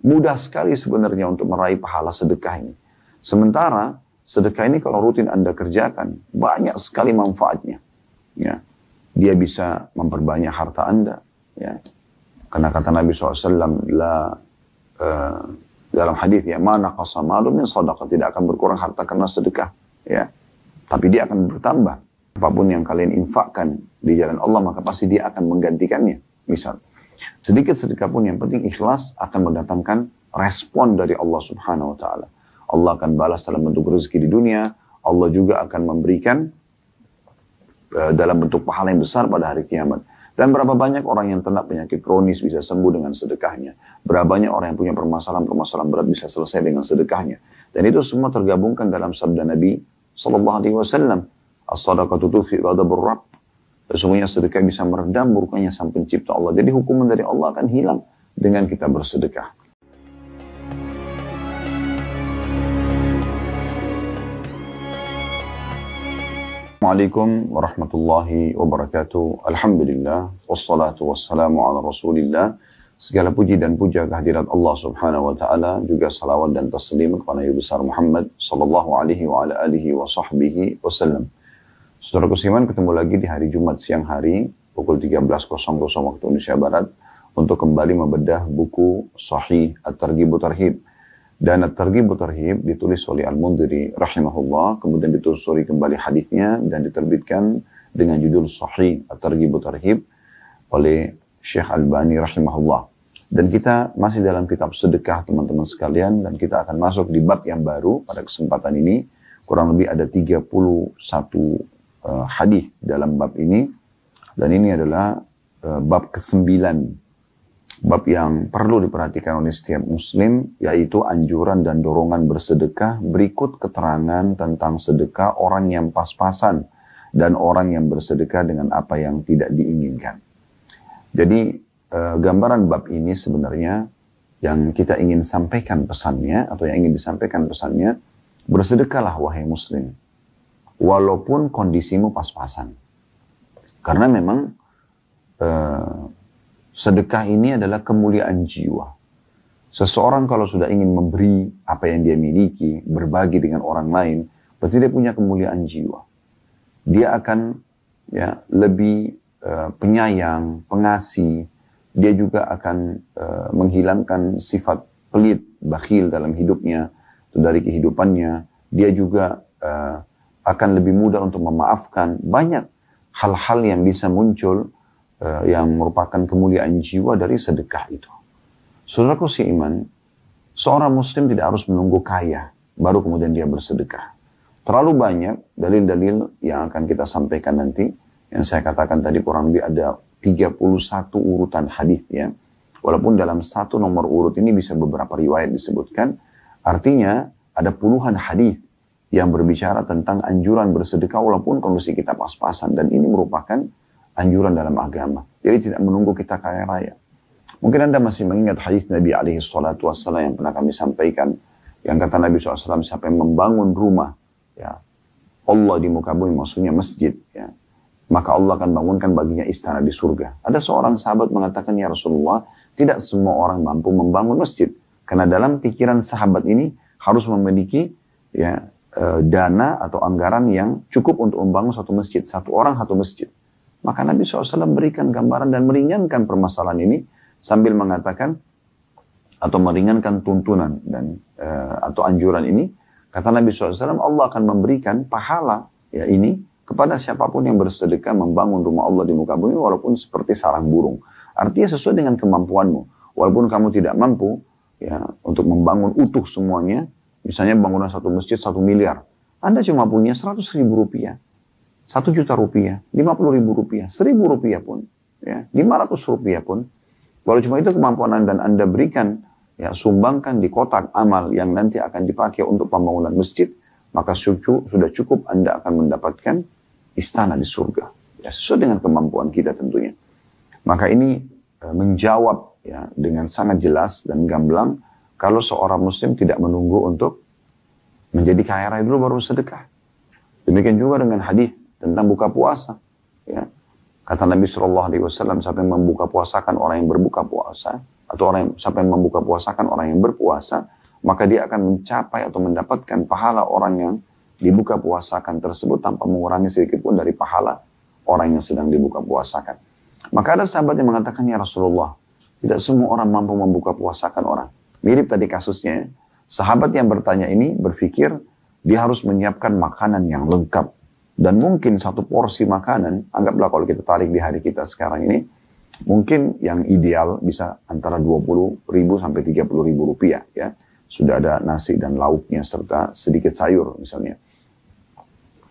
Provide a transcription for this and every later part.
Mudah sekali sebenarnya untuk meraih pahala sedekah ini. Sementara sedekah ini kalau rutin Anda kerjakan, banyak sekali manfaatnya. Ya. Dia bisa memperbanyak harta Anda. Ya. Karena kata Nabi SAW, dalam hadis ya, mana qasamalu min sadaqah, tidak akan berkurang harta karena sedekah. Ya. Tapi dia akan bertambah. Apapun yang kalian infakkan di jalan Allah, maka pasti dia akan menggantikannya. Misal, sedikit sedekah pun yang penting ikhlas akan mendatangkan respon dari Allah Subhanahu wa Ta'ala. Allah akan balas dalam bentuk rezeki di dunia. Allah juga akan memberikan dalam bentuk pahala yang besar pada hari kiamat. Dan berapa banyak orang yang kena penyakit kronis bisa sembuh dengan sedekahnya. Berapa banyak orang yang punya permasalahan-permasalahan berat bisa selesai dengan sedekahnya. Dan itu semua tergabungkan dalam sabda Nabi Sallallahu Alaihi Wasallam. As-sadaqatu tufi ghadabur rabb. Sesungguhnya sedekah bisa meredam murkanya sang pencipta Allah. Jadi hukuman dari Allah akan hilang dengan kita bersedekah. Assalamualaikum warahmatullahi wabarakatuh. Alhamdulillah, wassalatu wassalamu ala rasulillah. Segala puji dan puja kehadirat Allah subhanahu wa ta'ala, juga salawat dan taslim kepada Nabi besar Muhammad sallallahu alaihi wa ala alihi wa sahbihi wasallam. Saudara Kusiman, ketemu lagi di hari Jumat siang hari, pukul 13.00 waktu Indonesia Barat, untuk kembali membedah buku Sahih At-Targhib wa Tarhib. Dan At-Targhib wa Tarhib ditulis oleh Al-Mundhiri rahimahullah, kemudian ditelusuri kembali hadisnya dan diterbitkan dengan judul Sahih At-Targhib wa Tarhib oleh Syekh Albani rahimahullah. Dan kita masih dalam kitab sedekah teman-teman sekalian, dan kita akan masuk di bab yang baru pada kesempatan ini. Kurang lebih ada 31 hadis dalam bab ini, dan ini adalah bab ke-9. Bab yang perlu diperhatikan oleh setiap muslim, yaitu anjuran dan dorongan bersedekah. Berikut keterangan tentang sedekah orang yang pas-pasan dan orang yang bersedekah dengan apa yang tidak diinginkan. Jadi gambaran bab ini sebenarnya yang kita ingin sampaikan pesannya, atau yang ingin disampaikan pesannya, bersedekahlah wahai muslim, walaupun kondisimu pas-pasan. Karena memang sedekah ini adalah kemuliaan jiwa. Seseorang kalau sudah ingin memberi apa yang dia miliki, berbagi dengan orang lain, berarti dia punya kemuliaan jiwa. Dia akan lebih penyayang, pengasih. Dia juga akan menghilangkan sifat pelit, bakhil dalam hidupnya, dari kehidupannya. Dia juga akan lebih mudah untuk memaafkan. Banyak hal-hal yang bisa muncul yang merupakan kemuliaan jiwa dari sedekah itu. Saudaraku seiman, seorang muslim tidak harus menunggu kaya baru kemudian dia bersedekah. Terlalu banyak dalil-dalil yang akan kita sampaikan nanti, yang saya katakan tadi kurang lebih ada 31 urutan hadis ya. Walaupun dalam satu nomor urut ini bisa beberapa riwayat disebutkan, artinya ada puluhan hadis yang berbicara tentang anjuran bersedekah walaupun kondisi kita pas-pasan, dan ini merupakan anjuran dalam agama. Jadi tidak menunggu kita kaya raya. Mungkin Anda masih mengingat hadis Nabi alaihi salatu wassalam yang pernah kami sampaikan, yang kata Nabi SAW, siapa yang membangun rumah ya Allah di muka bumi, maksudnya masjid ya, maka Allah akan bangunkan baginya istana di surga. Ada seorang sahabat mengatakan, ya Rasulullah, tidak semua orang mampu membangun masjid, karena dalam pikiran sahabat ini harus memiliki dana atau anggaran yang cukup untuk membangun satu masjid, satu orang satu masjid. Maka Nabi SAW berikan gambaran dan meringankan permasalahan ini sambil mengatakan atau meringankan tuntunan dan atau anjuran ini. Kata Nabi SAW, Allah akan memberikan pahala ini kepada siapapun yang bersedekah membangun rumah Allah di muka bumi walaupun seperti sarang burung. Artinya sesuai dengan kemampuanmu. Walaupun kamu tidak mampu untuk membangun utuh semuanya, misalnya bangunan satu masjid 1 miliar, Anda cuma punya 100.000 rupiah. 1 juta rupiah, 50.000 rupiah, 1.000 rupiah pun, 500 rupiah pun. Kalau cuma itu kemampuan Anda dan Anda berikan, sumbangkan di kotak amal yang nanti akan dipakai untuk pembangunan masjid, maka sudah cukup Anda akan mendapatkan istana di surga. Sesuai dengan kemampuan kita tentunya. Maka ini menjawab dengan sangat jelas dan gamblang kalau seorang muslim tidak menunggu untuk menjadi kaya raya dulu baru sedekah. Demikian juga dengan hadis tentang buka puasa. Kata Nabi SAW, siapa yang membuka puasakan orang yang berbuka puasa, atau siapa yang membuka puasakan orang yang berpuasa, maka dia akan mencapai atau mendapatkan pahala orang yang dibuka puasakan tersebut tanpa mengurangi sedikit pun dari pahala orang yang sedang dibuka puasakan. Maka ada sahabat yang mengatakan, ya Rasulullah, tidak semua orang mampu membuka puasakan orang. Mirip tadi kasusnya, sahabat yang bertanya ini berpikir dia harus menyiapkan makanan yang lengkap. Dan mungkin satu porsi makanan, anggaplah kalau kita tarik di hari kita sekarang ini, mungkin yang ideal bisa antara 20.000 sampai 30.000 rupiah. Ya. Sudah ada nasi dan lauknya serta sedikit sayur misalnya.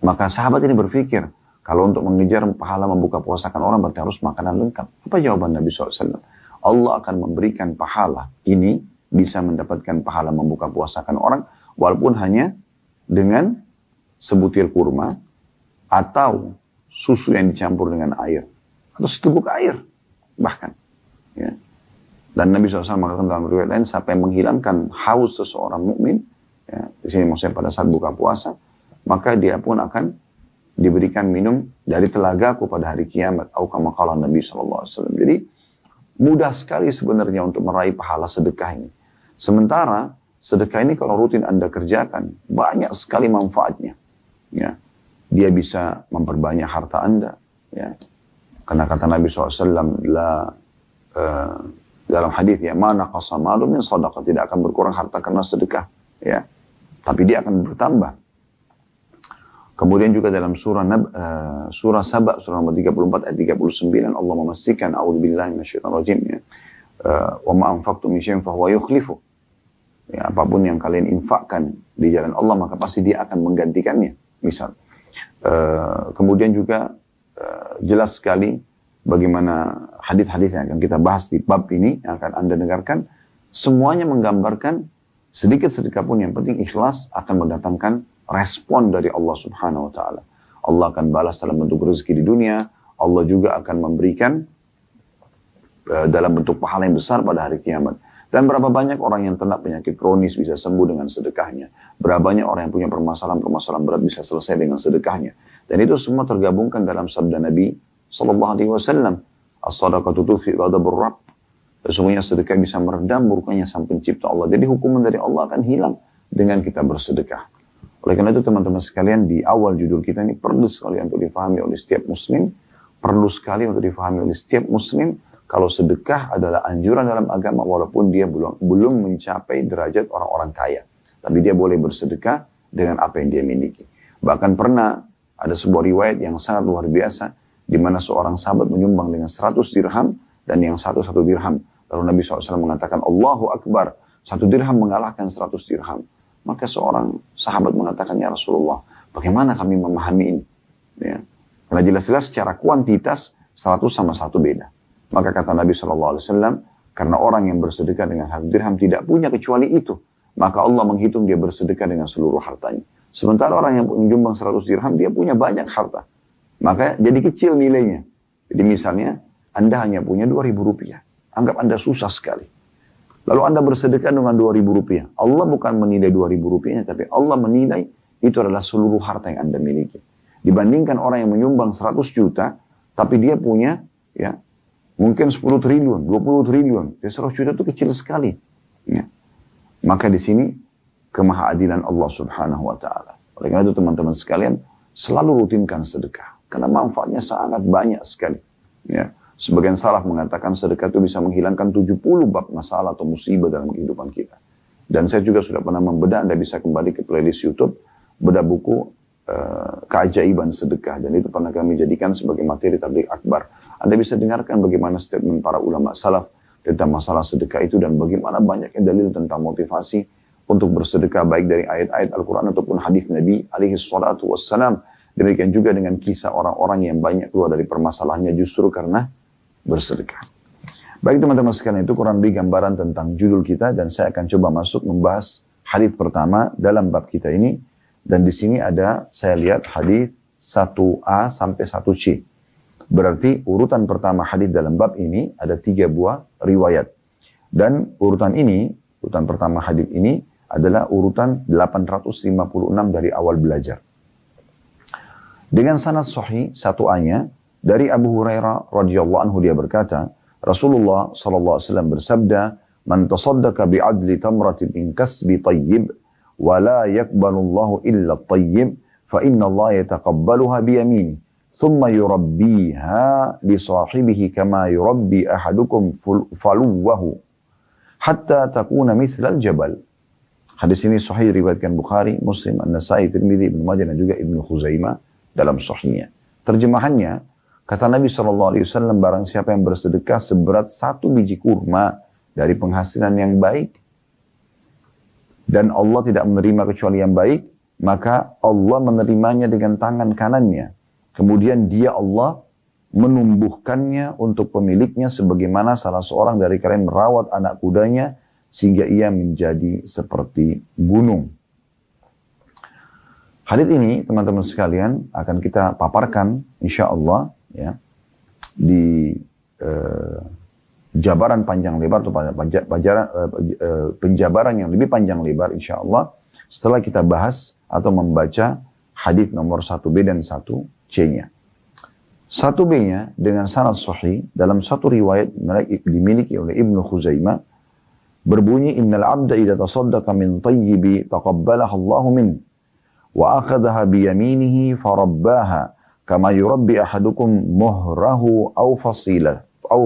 Maka sahabat ini berpikir, kalau untuk mengejar pahala membuka puasakan orang berarti harus makanan lengkap. Apa jawaban Nabi SAW? Allah akan memberikan pahala ini, bisa mendapatkan pahala membuka puasakan orang, walaupun hanya dengan sebutir kurma, atau susu yang dicampur dengan air, atau seteguk air, bahkan. Ya. Dan Nabi SAW mengatakan dalam riwayat lain, siapa yang menghilangkan haus seseorang mukmin, ya, di sini maksudnya pada saat buka puasa, maka dia pun akan diberikan minum dari telagaku pada hari kiamat. Atau kama qala Nabi SAW. Jadi mudah sekali sebenarnya untuk meraih pahala sedekah ini. Sementara sedekah ini kalau rutin Anda kerjakan, banyak sekali manfaatnya. Ya. Dia bisa memperbanyak harta Anda. Ya. Karena kata Nabi SAW, dalam hadis ya, mana qasa malu min sadaqah, tidak akan berkurang harta karena sedekah. Ya. Tapi dia akan bertambah. Kemudian juga dalam surah Saba, surah nomor 34 ayat 39, Allah memastikan, a'udzubillahi minasyaitonir rajim, ya. Wa ma anfaqtum min syai'in fahuwa yukhlifu. Ya, apapun yang kalian infakkan di jalan Allah, maka pasti dia akan menggantikannya. Misal. Kemudian juga jelas sekali bagaimana hadis-hadis yang akan kita bahas di bab ini, yang akan Anda dengarkan, semuanya menggambarkan sedikit sedekah pun yang penting ikhlas akan mendatangkan respon dari Allah Subhanahu wa Ta'ala. Allah akan balas dalam bentuk rezeki di dunia. Allah juga akan memberikan dalam bentuk pahala yang besar pada hari kiamat. Dan berapa banyak orang yang terkena penyakit kronis bisa sembuh dengan sedekahnya. Berapa banyak orang yang punya permasalahan berat bisa selesai dengan sedekahnya. Dan itu semua tergabungkan dalam sabda Nabi Sallallahu Alaihi Wasallam. As-sadaqatu tufi ghadabur rabb. Sesungguhnya sedekah bisa meredam murkanya sang pencipta Allah. Jadi hukuman dari Allah akan hilang dengan kita bersedekah. Oleh karena itu teman-teman sekalian, di awal judul kita ini perlu sekali untuk difahami oleh setiap muslim, perlu sekali untuk difahami oleh setiap muslim, kalau sedekah adalah anjuran dalam agama walaupun dia belum mencapai derajat orang-orang kaya. Tapi dia boleh bersedekah dengan apa yang dia miliki. Bahkan pernah ada sebuah riwayat yang sangat luar biasa, di mana seorang sahabat menyumbang dengan 100 dirham dan yang satu dirham. Lalu Nabi SAW mengatakan, Allahu Akbar, 1 dirham mengalahkan 100 dirham. Maka seorang sahabat mengatakan, ya Rasulullah, bagaimana kami memahami ini? Ya. Karena jelas-jelas secara kuantitas 100 sama 1 beda. Maka kata Nabi SAW, karena orang yang bersedekah dengan 1 dirham tidak punya kecuali itu, maka Allah menghitung dia bersedekah dengan seluruh hartanya. Sementara orang yang menyumbang 100 dirham, dia punya banyak harta. Maka jadi kecil nilainya. Jadi misalnya, Anda hanya punya 2.000 rupiah. Anggap Anda susah sekali. Lalu Anda bersedekah dengan 2.000 rupiah. Allah bukan menilai 2.000 rupiahnya, tapi Allah menilai itu adalah seluruh harta yang Anda miliki. Dibandingkan orang yang menyumbang 100 juta, tapi dia punya ya mungkin 10 triliun, 20 triliun. 100 juta itu kecil sekali. Ya. Maka di sini kemahaadilan Allah Subhanahu wa Ta'ala. Oleh karena itu teman-teman sekalian, selalu rutinkan sedekah. Karena manfaatnya sangat banyak sekali. Ya. Sebagian salaf mengatakan sedekah itu bisa menghilangkan 70 bab masalah atau musibah dalam kehidupan kita. Dan saya juga sudah pernah membedah, Anda bisa kembali ke playlist YouTube, bedah buku keajaiban sedekah. Dan itu pernah kami jadikan sebagai materi tabligh akbar. Anda bisa dengarkan bagaimana statement para ulama salaf tentang masalah sedekah itu dan bagaimana banyaknya dalil tentang motivasi untuk bersedekah baik dari ayat-ayat Al-Quran ataupun hadis Nabi alaihi salatu wassalam. Demikian juga dengan kisah orang-orang yang banyak keluar dari permasalahannya justru karena bersedekah. Baik teman-teman sekalian, itu kurang lebih gambaran tentang judul kita dan saya akan coba masuk membahas hadis pertama dalam bab kita ini. Dan di sini ada, saya lihat hadis 1A sampai 1C. Berarti urutan pertama hadis dalam bab ini ada 3 buah riwayat. Dan urutan pertama hadis ini adalah urutan 856 dari awal belajar. Dengan sanad sahih 1A-nya dari Abu Hurairah radhiyallahu anhu dia berkata, Rasulullah SAW bersabda, "Man tasaddaqa bi'adli tamratin min kasbi tayyib, wa la yakbalullahu illa tayyib, fa inna Allah yataqabbaluha biyamini, thumma yurabbiha li sahibihi kama yurabbi ahadukum faluwahu, hatta takuna mithlal jabal." Hadis ini sahih diriwayatkan Bukhari, Muslim, An-Nasai, Tirmidzi, Ibnu Majah dan juga Ibnu Khuzaimah dalam sahihnya. Terjemahannya, kata Nabi SAW, barang siapa yang bersedekah seberat 1 biji kurma dari penghasilan yang baik, dan Allah tidak menerima kecuali yang baik, maka Allah menerimanya dengan tangan kanannya. Kemudian dia Allah menumbuhkannya untuk pemiliknya sebagaimana salah seorang dari kalian merawat anak kudanya sehingga ia menjadi seperti gunung. Hadits ini teman-teman sekalian akan kita paparkan insya Allah ya, di jabaran panjang lebar atau penjabaran yang lebih panjang lebar insya Allah setelah kita bahas atau membaca hadits nomor 1B dan 1C-nya. 1B-nya dengan sanad sahih dalam satu riwayat dimiliki oleh Ibnu Khuzaimah berbunyi, "Innal 'abda idza tasaddaqa min thayyibi taqabbalaha Allahu min wa akhadhaha bi yaminihi farabbaha kama yurabbi ahadukum muhrahu aw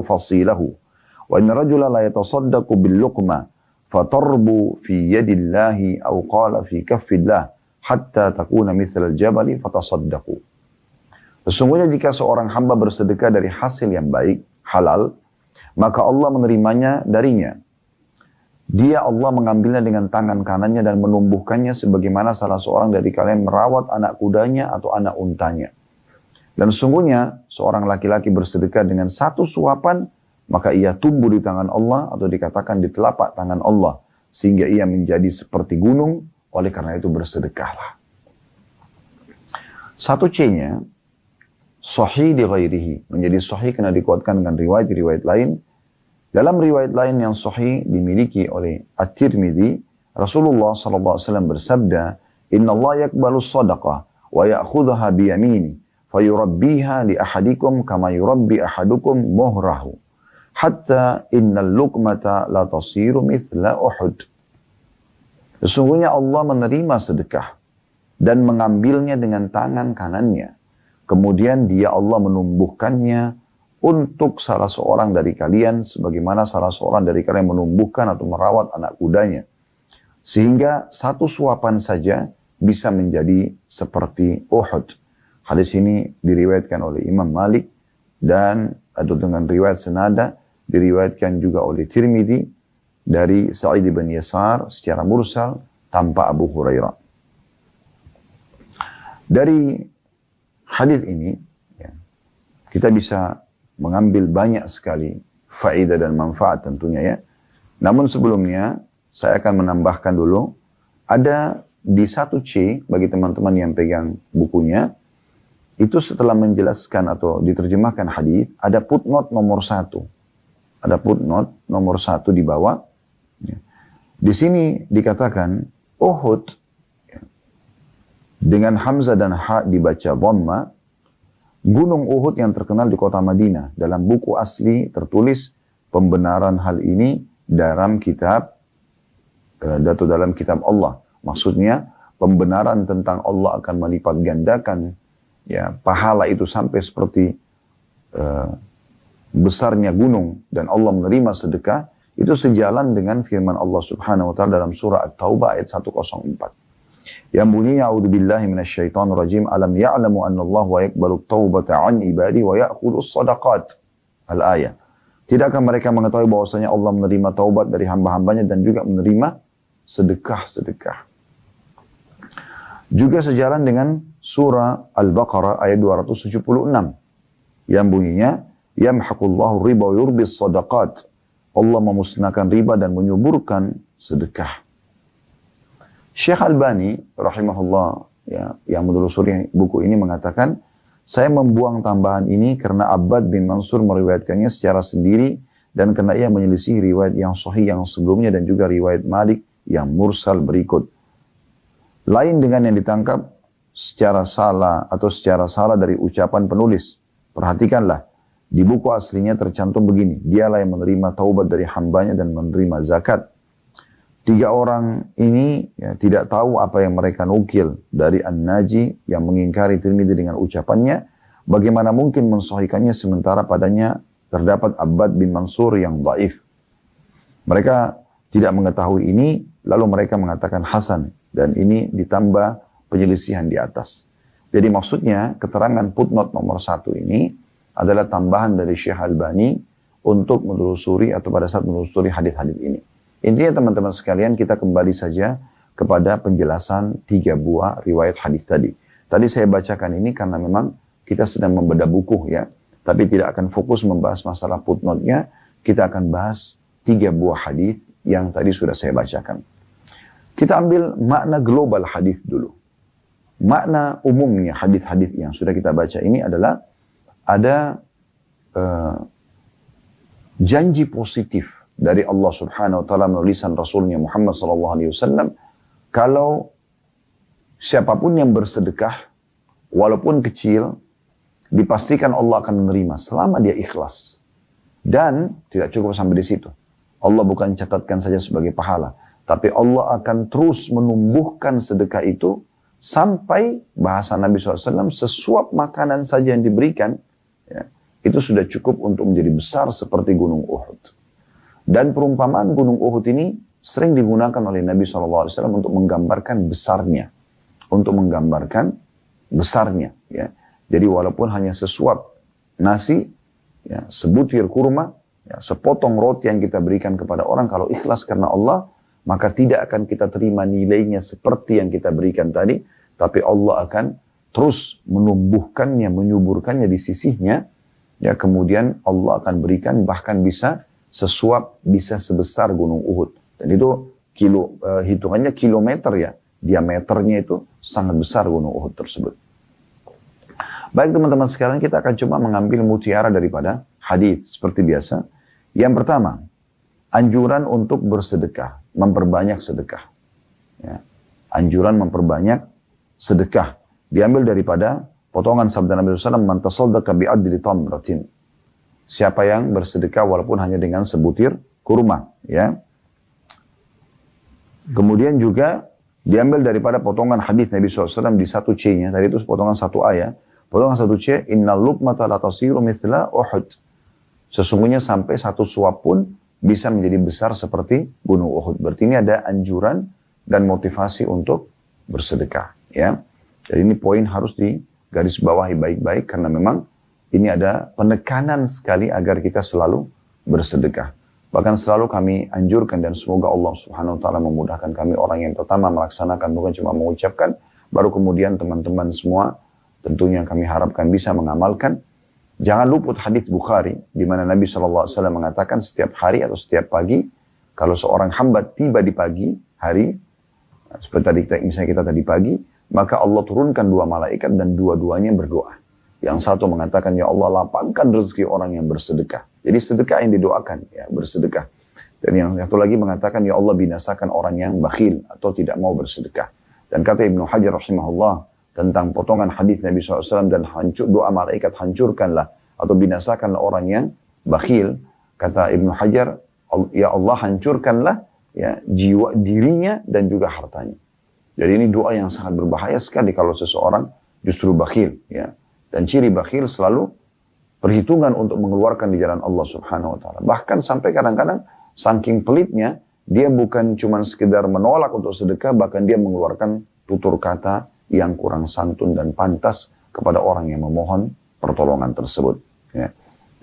fasilahu wa inna rajula la yatasaddaqu bil luqma fatarbu fi yadillahi aw qala fi kaffillah hatta takuna mithlal jabali fatasaddaqu." Sesungguhnya jika seorang hamba bersedekah dari hasil yang baik, halal, maka Allah menerimanya darinya. Dia Allah mengambilnya dengan tangan kanannya dan menumbuhkannya sebagaimana salah seorang dari kalian merawat anak kudanya atau anak untanya. Dan sesungguhnya seorang laki-laki bersedekah dengan 1 suapan, maka ia tumbuh di tangan Allah atau dikatakan di telapak tangan Allah. Sehingga ia menjadi seperti gunung, oleh karena itu bersedekahlah. 1C-nya, sahih di ghairihi. Menjadi sahih karena dikuatkan dengan riwayat-riwayat lain. Dalam riwayat lain yang sahih dimiliki oleh At-Tirmidzi, Rasulullah SAW bersabda, "Inna Allah yakbalu sadaqah wa ya'khudhaha biyamini, fayurabbiha li ahadikum kama yurabbi ahadukum muhrahu, hatta innal luqmata la tasiru mithla Uhud." Sesungguhnya Allah menerima sedekah dan mengambilnya dengan tangan kanannya. Kemudian dia Allah menumbuhkannya untuk salah seorang dari kalian sebagaimana salah seorang dari kalian menumbuhkan atau merawat anak kudanya. Sehingga 1 suapan saja bisa menjadi seperti Uhud. Hadis ini diriwayatkan oleh Imam Malik dan atau dengan riwayat senada diriwayatkan juga oleh Tirmidzi dari Sa'id bin Yasar secara mursal tanpa Abu Hurairah. Dari hadis ini ya, kita bisa mengambil banyak sekali faedah dan manfaat tentunya ya. Namun sebelumnya saya akan menambahkan dulu, ada di 1C bagi teman-teman yang pegang bukunya, itu setelah menjelaskan atau diterjemahkan hadis, ada footnote nomor 1. Ada footnote nomor 1 di bawah. Ya. Di sini dikatakan Uhud ya, dengan Hamzah dan Ha dibaca dhamma. Gunung Uhud yang terkenal di kota Madinah. Dalam buku asli tertulis pembenaran hal ini dalam kitab dalam kitab Allah. Maksudnya pembenaran tentang Allah akan melipat gandakan ya pahala itu sampai seperti besarnya gunung dan Allah menerima sedekah, itu sejalan dengan firman Allah Subhanahu wa taala dalam surah At-Taubah ayat 104. Yang bunyinya a'udzubillahi minasyaitonir rajim, alam ya'lamu anna Allah wa yaqbalu taubata 'an ibadi wa ya'khudhu shadaqat. Al-ayah. Tidakkah mereka mengetahui bahwasanya Allah menerima taubat dari hamba-hambanya dan juga menerima sedekah-sedekah. Juga sejalan dengan surah Al-Baqarah ayat 276 yang bunyinya yamhaqullahu riba wa yurbis shadaqat. Allah memusnahkan riba dan menyuburkan sedekah. Syekh Albani rahimahullah ya, yang menelusuri buku ini mengatakan, saya membuang tambahan ini karena Abbad bin Mansur meriwayatkannya secara sendiri dan karena ia menyelisih riwayat yang sahih yang sebelumnya dan juga riwayat Malik yang mursal berikut. Lain dengan yang ditangkap secara salah atau secara salah dari ucapan penulis. Perhatikanlah, Di buku aslinya tercantum begini, dialah yang menerima taubat dari hambanya dan menerima zakat. 3 orang ini tidak tahu apa yang mereka nukil dari An-Naji yang mengingkari Tirmidzi dengan ucapannya, bagaimana mungkin mensahihkannya sementara padanya terdapat Abbad bin Mansur yang dhaif. Mereka tidak mengetahui ini, lalu mereka mengatakan Hasan, dan ini ditambah penyelisihan di atas. Jadi maksudnya keterangan footnote nomor 1 ini adalah tambahan dari Syekh Albani untuk menelusuri atau pada saat menelusuri hadis-hadis ini. Intinya teman-teman sekalian, kita kembali saja kepada penjelasan 3 buah riwayat hadis tadi. Tadi saya bacakan ini karena memang kita sedang membedah buku ya, tapi tidak akan fokus membahas masalah footnote-nya. Kita akan bahas 3 buah hadis yang tadi sudah saya bacakan. Kita ambil makna global hadis dulu. Makna umumnya hadis-hadis yang sudah kita baca ini adalah ada janji positif dari Allah Subhanahu wa taala melalui lisan Rasulnya Muhammad sallallahu alaihi wasallam kalau siapapun yang bersedekah walaupun kecil dipastikan Allah akan menerima selama dia ikhlas. Dan tidak cukup sampai di situ. Allah bukan catatkan saja sebagai pahala, tapi Allah akan terus menumbuhkan sedekah itu sampai bahasa Nabi SAW sesuap makanan saja yang diberikan ya, itu sudah cukup untuk menjadi besar seperti gunung Uhud. Dan perumpamaan gunung Uhud ini sering digunakan oleh Nabi SAW untuk menggambarkan besarnya. Untuk menggambarkan besarnya. Ya. Jadi walaupun hanya sesuap nasi, ya, sebutir kurma, ya, sepotong roti yang kita berikan kepada orang, kalau ikhlas karena Allah, maka tidak akan kita terima nilainya seperti yang kita berikan tadi, tapi Allah akan terus menumbuhkannya, menyuburkannya di sisinya, ya kemudian Allah akan berikan bahkan bisa sesuap, bisa sebesar gunung Uhud. Dan itu hitungannya kilometer ya, diameternya itu sangat besar gunung Uhud tersebut. Baik teman-teman sekalian, kita akan coba mengambil mutiara daripada hadis seperti biasa. Yang pertama, anjuran untuk bersedekah, memperbanyak sedekah. Ya. Anjuran memperbanyak sedekah. Diambil daripada potongan sabda Nabi SAW, man tasaddaqa bi'adli tamratin. Siapa yang bersedekah walaupun hanya dengan sebutir kurma. Ya. Kemudian juga diambil daripada potongan hadis Nabi SAW di 1C-nya. Tadi itu potongan 1A ya. Potongan 1C, innal luqmata la tasiru mithla Uhud. Sesungguhnya sampai 1 suap pun bisa menjadi besar seperti gunung Uhud. Berarti ini ada anjuran dan motivasi untuk bersedekah. Ya. Jadi ini poin harus digarisbawahi baik-baik karena memang ini ada penekanan sekali agar kita selalu bersedekah. Bahkan selalu kami anjurkan dan semoga Allah Subhanahu wa taala memudahkan kami orang yang pertama melaksanakan, bukan cuma mengucapkan, baru kemudian teman-teman semua tentunya kami harapkan bisa mengamalkan. Jangan luput hadis Bukhari di mana Nabi SAW mengatakan setiap hari atau setiap pagi kalau seorang hamba tiba di pagi hari seperti tadi misalnya kita tadi pagi, maka Allah turunkan 2 malaikat dan dua-duanya berdoa. Yang satu mengatakan, ya Allah lapangkan rezeki orang yang bersedekah. Jadi sedekah yang didoakan, ya bersedekah. Dan yang satu lagi mengatakan, ya Allah binasakan orang yang bakhil atau tidak mau bersedekah. Dan kata Ibnu Hajar rahimahullah tentang potongan hadis Nabi SAW dan doa malaikat hancurkanlah atau binasakanlah orang yang bakhil. Kata Ibnu Hajar, ya Allah hancurkanlah ya jiwa dirinya dan juga hartanya. Jadi ini doa yang sangat berbahaya sekali kalau seseorang justru bakhil. Ya. Dan ciri bakhil selalu perhitungan untuk mengeluarkan di jalan Allah Subhanahu wa taala. Bahkan sampai kadang-kadang saking pelitnya, dia bukan cuma sekedar menolak untuk sedekah, bahkan dia mengeluarkan tutur kata yang kurang santun dan pantas kepada orang yang memohon pertolongan tersebut. Ya.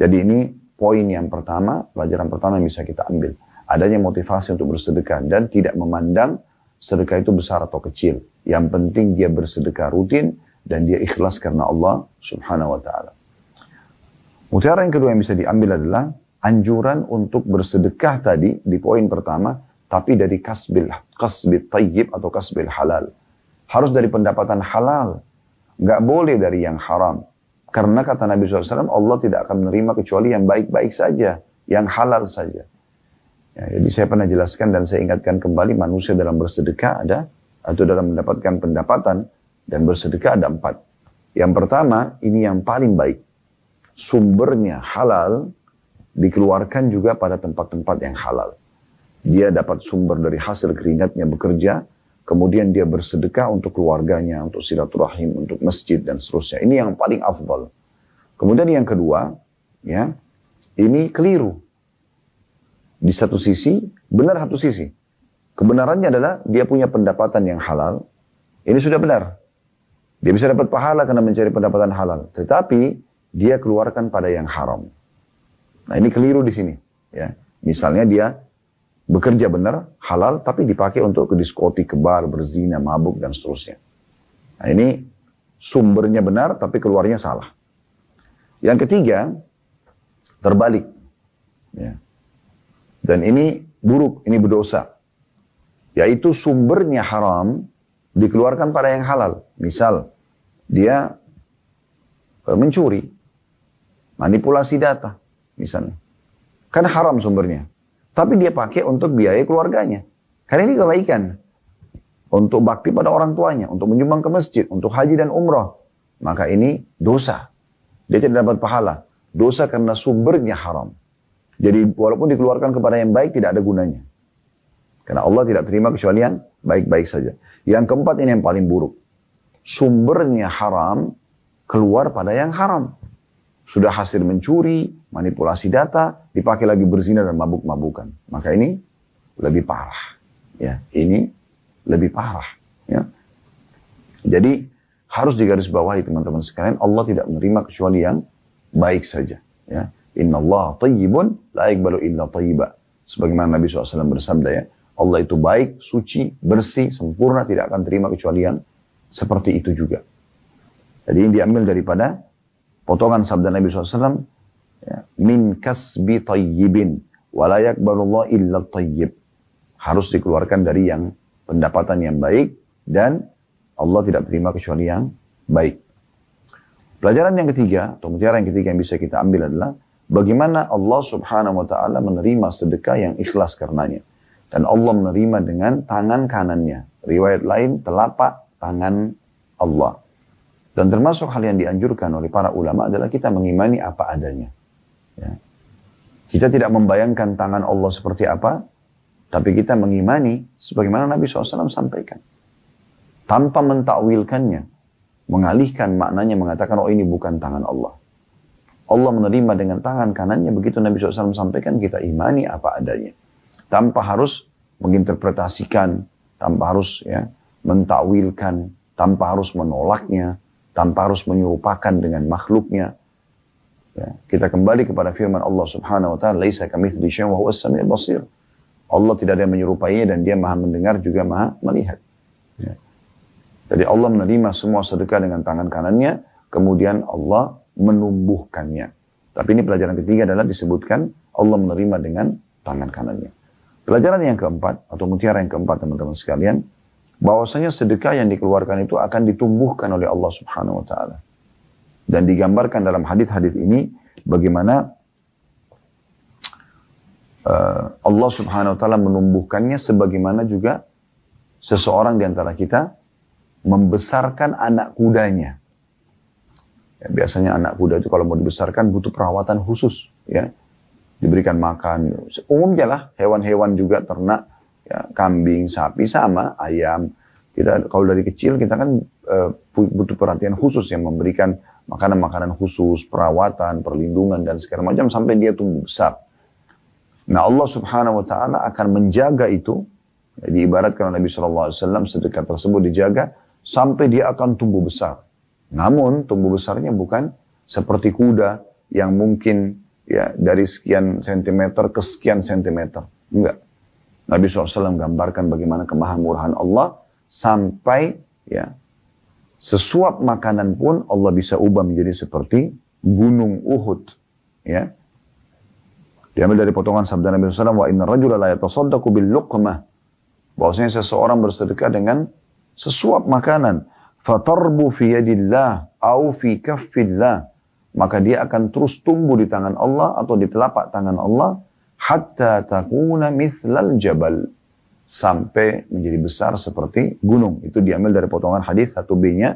Jadi ini poin yang pertama, pelajaran pertama yang bisa kita ambil. Adanya motivasi untuk bersedekah dan tidak memandang sedekah itu besar atau kecil. Yang penting dia bersedekah rutin dan dia ikhlas karena Allah Subhanahu wa taala. Mutiara yang kedua yang bisa diambil adalah anjuran untuk bersedekah tadi di poin pertama, tapi dari kasbil tayyib atau kasbil halal. Harus dari pendapatan halal. Nggak boleh dari yang haram. Karena kata Nabi SAW, Allah tidak akan menerima kecuali yang baik-baik saja, yang halal saja. Ya, jadi saya pernah jelaskan dan saya ingatkan kembali, manusia dalam bersedekah ada, atau dalam mendapatkan pendapatan dan bersedekah ada 4. Yang pertama, ini yang paling baik. sumbernya halal, dikeluarkan juga pada tempat-tempat yang halal. Dia dapat sumber dari hasil keringatnya bekerja, kemudian dia bersedekah untuk keluarganya, untuk silaturahim, untuk masjid dan seterusnya. Ini yang paling afdal. Kemudian yang kedua, ya, ini keliru. Di satu sisi, benar satu sisi. Kebenarannya adalah dia punya pendapatan yang halal. Ini sudah benar. Dia bisa dapat pahala karena mencari pendapatan halal. Tetapi dia keluarkan pada yang haram. Nah ini keliru di sini. Ya. Misalnya dia bekerja benar, halal, tapi dipakai untuk ke diskotik, ke bar, berzina, mabuk, dan seterusnya. Nah ini sumbernya benar, tapi keluarnya salah. Yang ketiga, terbalik. Ya. Dan ini buruk, ini berdosa. Yaitu sumbernya haram, dikeluarkan pada yang halal. Misal, dia mencuri, manipulasi data, misalnya. Kan haram sumbernya. Tapi dia pakai untuk biaya keluarganya. Karena ini kebaikan. Untuk bakti pada orang tuanya, untuk menyumbang ke masjid, untuk haji dan umrah. Maka ini dosa. Dia tidak dapat pahala. Dosa karena sumbernya haram. Jadi walaupun dikeluarkan kepada yang baik, tidak ada gunanya. Karena Allah tidak terima kecuali yang baik-baik saja. Yang keempat ini yang paling buruk. Sumbernya haram, keluar pada yang haram. Sudah hasil mencuri, manipulasi data, dipakai lagi berzina dan mabuk-mabukan. Maka ini lebih parah. Ya, ini lebih parah. Ya. Jadi harus digarisbawahi teman-teman sekalian, Allah tidak menerima kecuali yang baik saja. Ya. Inna Allah tayyibun, la iqbalu illa tayyiba. Sebagaimana Nabi SAW bersabda ya, Allah itu baik, suci, bersih, sempurna, tidak akan terima kecuali yang seperti itu juga. Jadi ini diambil daripada potongan sabda Nabi SAW, ya, min kasbi tayyibin, wa la yaqbalullah illa tayyib. Harus dikeluarkan dari yang pendapatan yang baik, dan Allah tidak terima kecuali yang baik. Pelajaran yang ketiga, atau mutiara yang ketiga yang bisa kita ambil adalah, bagaimana Allah subhanahu wa ta'ala menerima sedekah yang ikhlas karenanya. Dan Allah menerima dengan tangan kanannya. Riwayat lain, telapak tangan Allah. Dan termasuk hal yang dianjurkan oleh para ulama adalah kita mengimani apa adanya. Ya. Kita tidak membayangkan tangan Allah seperti apa, tapi kita mengimani sebagaimana Nabi SAW sampaikan. Tanpa mentakwilkannya, mengalihkan maknanya, mengatakan, oh ini bukan tangan Allah. Allah menerima dengan tangan kanannya, begitu Nabi SAW sampaikan, kita imani apa adanya. Tanpa harus menginterpretasikan, tanpa harus ya, mentakwilkan, tanpa harus menolaknya, tanpa harus menyerupakan dengan makhluknya. Ya, kita kembali kepada firman Allah subhanahu wa ta'ala, laisa kamitslihi syai'un wa huwas samiul basir. Allah tidak ada yang menyerupainya dan dia maha mendengar juga maha melihat. Ya. Jadi Allah menerima semua sedekah dengan tangan kanannya, kemudian Allah menumbuhkannya. Tapi ini pelajaran ketiga adalah disebutkan Allah menerima dengan tangan kanannya. Pelajaran yang keempat, atau mutiara yang keempat teman-teman sekalian, bahwasanya sedekah yang dikeluarkan itu akan ditumbuhkan oleh Allah subhanahu wa ta'ala. Dan digambarkan dalam hadis-hadis ini, bagaimana Allah subhanahu wa ta'ala menumbuhkannya, sebagaimana juga seseorang di antara kita membesarkan anak kudanya. Ya, biasanya anak kuda itu kalau mau dibesarkan butuh perawatan khusus. Ya. Diberikan makan. Umumnya lah hewan-hewan juga, ternak, ya, kambing, sapi, sama, ayam. Kita kalau dari kecil kita kan butuh perhatian khusus yang memberikan makanan-makanan khusus, perawatan, perlindungan, dan segala macam sampai dia tumbuh besar. Nah Allah subhanahu wa ta'ala akan menjaga itu. Ya, diibaratkan oleh Nabi SAW, sedekah tersebut dijaga sampai dia akan tumbuh besar. Namun tumbuh besarnya bukan seperti kuda yang mungkin ya dari sekian sentimeter ke sekian sentimeter. Enggak. Nabi SAW menggambarkan bagaimana kemahamurahan Allah sampai ya sesuap makanan pun Allah bisa ubah menjadi seperti gunung Uhud. Ya. Diambil dari potongan sabda Nabi SAW, wa inna rajula la yatasaddaqu bil luqmah. Bahwasanya seseorang bersedekah dengan sesuap makanan. Fatarbu fi yadillah au fi kaffillah. Maka dia akan terus tumbuh di tangan Allah atau di telapak tangan Allah. Hatta takuna mithlal jabal. Sampai menjadi besar seperti gunung. Itu diambil dari potongan hadis 1B-nya.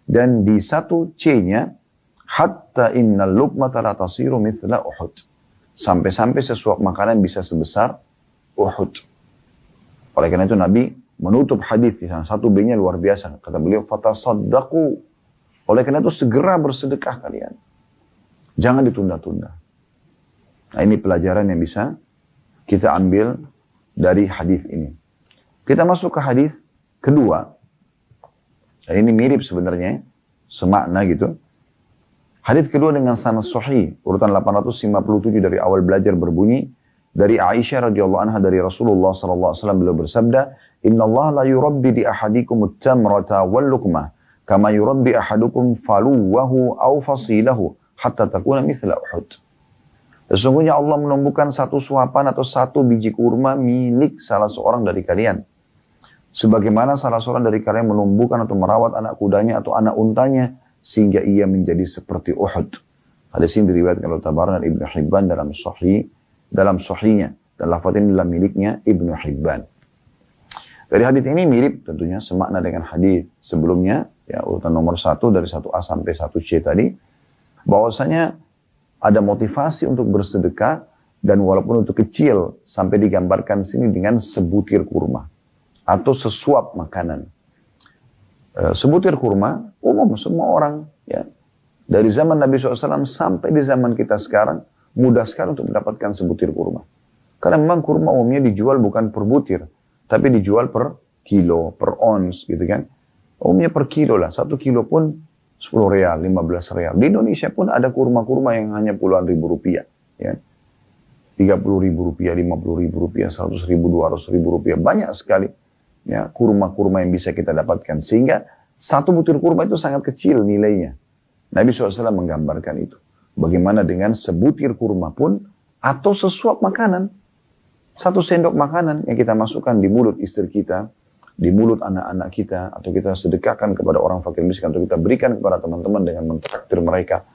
Dan di 1C-nya, hatta innal luqmata la tasiru mithla Uhud. Sampai-sampai sesuap makanan bisa sebesar Uhud. Oleh karena itu Nabi menutup hadis di sana. Satu B-nya luar biasa. Kata beliau, fatasaddaqu. Oleh karena itu segera bersedekah kalian. Jangan ditunda-tunda. Nah ini pelajaran yang bisa kita ambil dari hadis ini. Kita masuk ke hadis kedua. Dan ini mirip sebenarnya, semakna gitu. Hadis kedua dengan sanad sahih, urutan 857 dari awal belajar berbunyi, dari Aisyah radhiyallahu anha dari Rasulullah sallallahu alaihi wasallam beliau bersabda, "Inna Allah la yurabbi di ahadikum at-tamrata wal luqmah kama yurabbi ahadukum faluwahu aw fasilahu hatta takuna mithla Uhud." Sesungguhnya Allah menumbuhkan satu suapan atau satu biji kurma milik salah seorang dari kalian. Sebagaimana salah seorang dari kalian menumbuhkan atau merawat anak kudanya atau anak untanya sehingga ia menjadi seperti Uhud. Hadis ini diriwayatkan oleh Tabarani dan Ibnu Hibban dalam sahihnya, dan lafaz ini dalam miliknya Ibnu Hibban. Dari hadis ini mirip tentunya semakna dengan hadis sebelumnya, ya urutan nomor 1 dari 1A sampai 1C tadi, bahwasanya ada motivasi untuk bersedekah dan walaupun untuk kecil sampai digambarkan sini dengan sebutir kurma atau sesuap makanan. Sebutir kurma umum semua orang, ya, dari zaman Nabi SAW sampai di zaman kita sekarang mudah sekali untuk mendapatkan sebutir kurma. Karena memang kurma umumnya dijual bukan per butir, tapi dijual per kilo, per ons gitu kan. Umumnya per kilo lah, 1 kilo pun 10 real, 15 real. Di Indonesia pun ada kurma-kurma yang hanya puluhan ribu rupiah, ya. 30 ribu rupiah, 50 ribu rupiah, 100 ribu, 200 ribu rupiah, banyak sekali. Ya, kurma-kurma yang bisa kita dapatkan. Sehingga satu butir kurma itu sangat kecil nilainya. Nabi SAW menggambarkan itu. Bagaimana dengan sebutir kurma pun atau sesuap makanan. Satu sendok makanan yang kita masukkan di mulut istri kita, di mulut anak-anak kita, atau kita sedekahkan kepada orang fakir miskin, atau kita berikan kepada teman-teman dengan mentraktir mereka.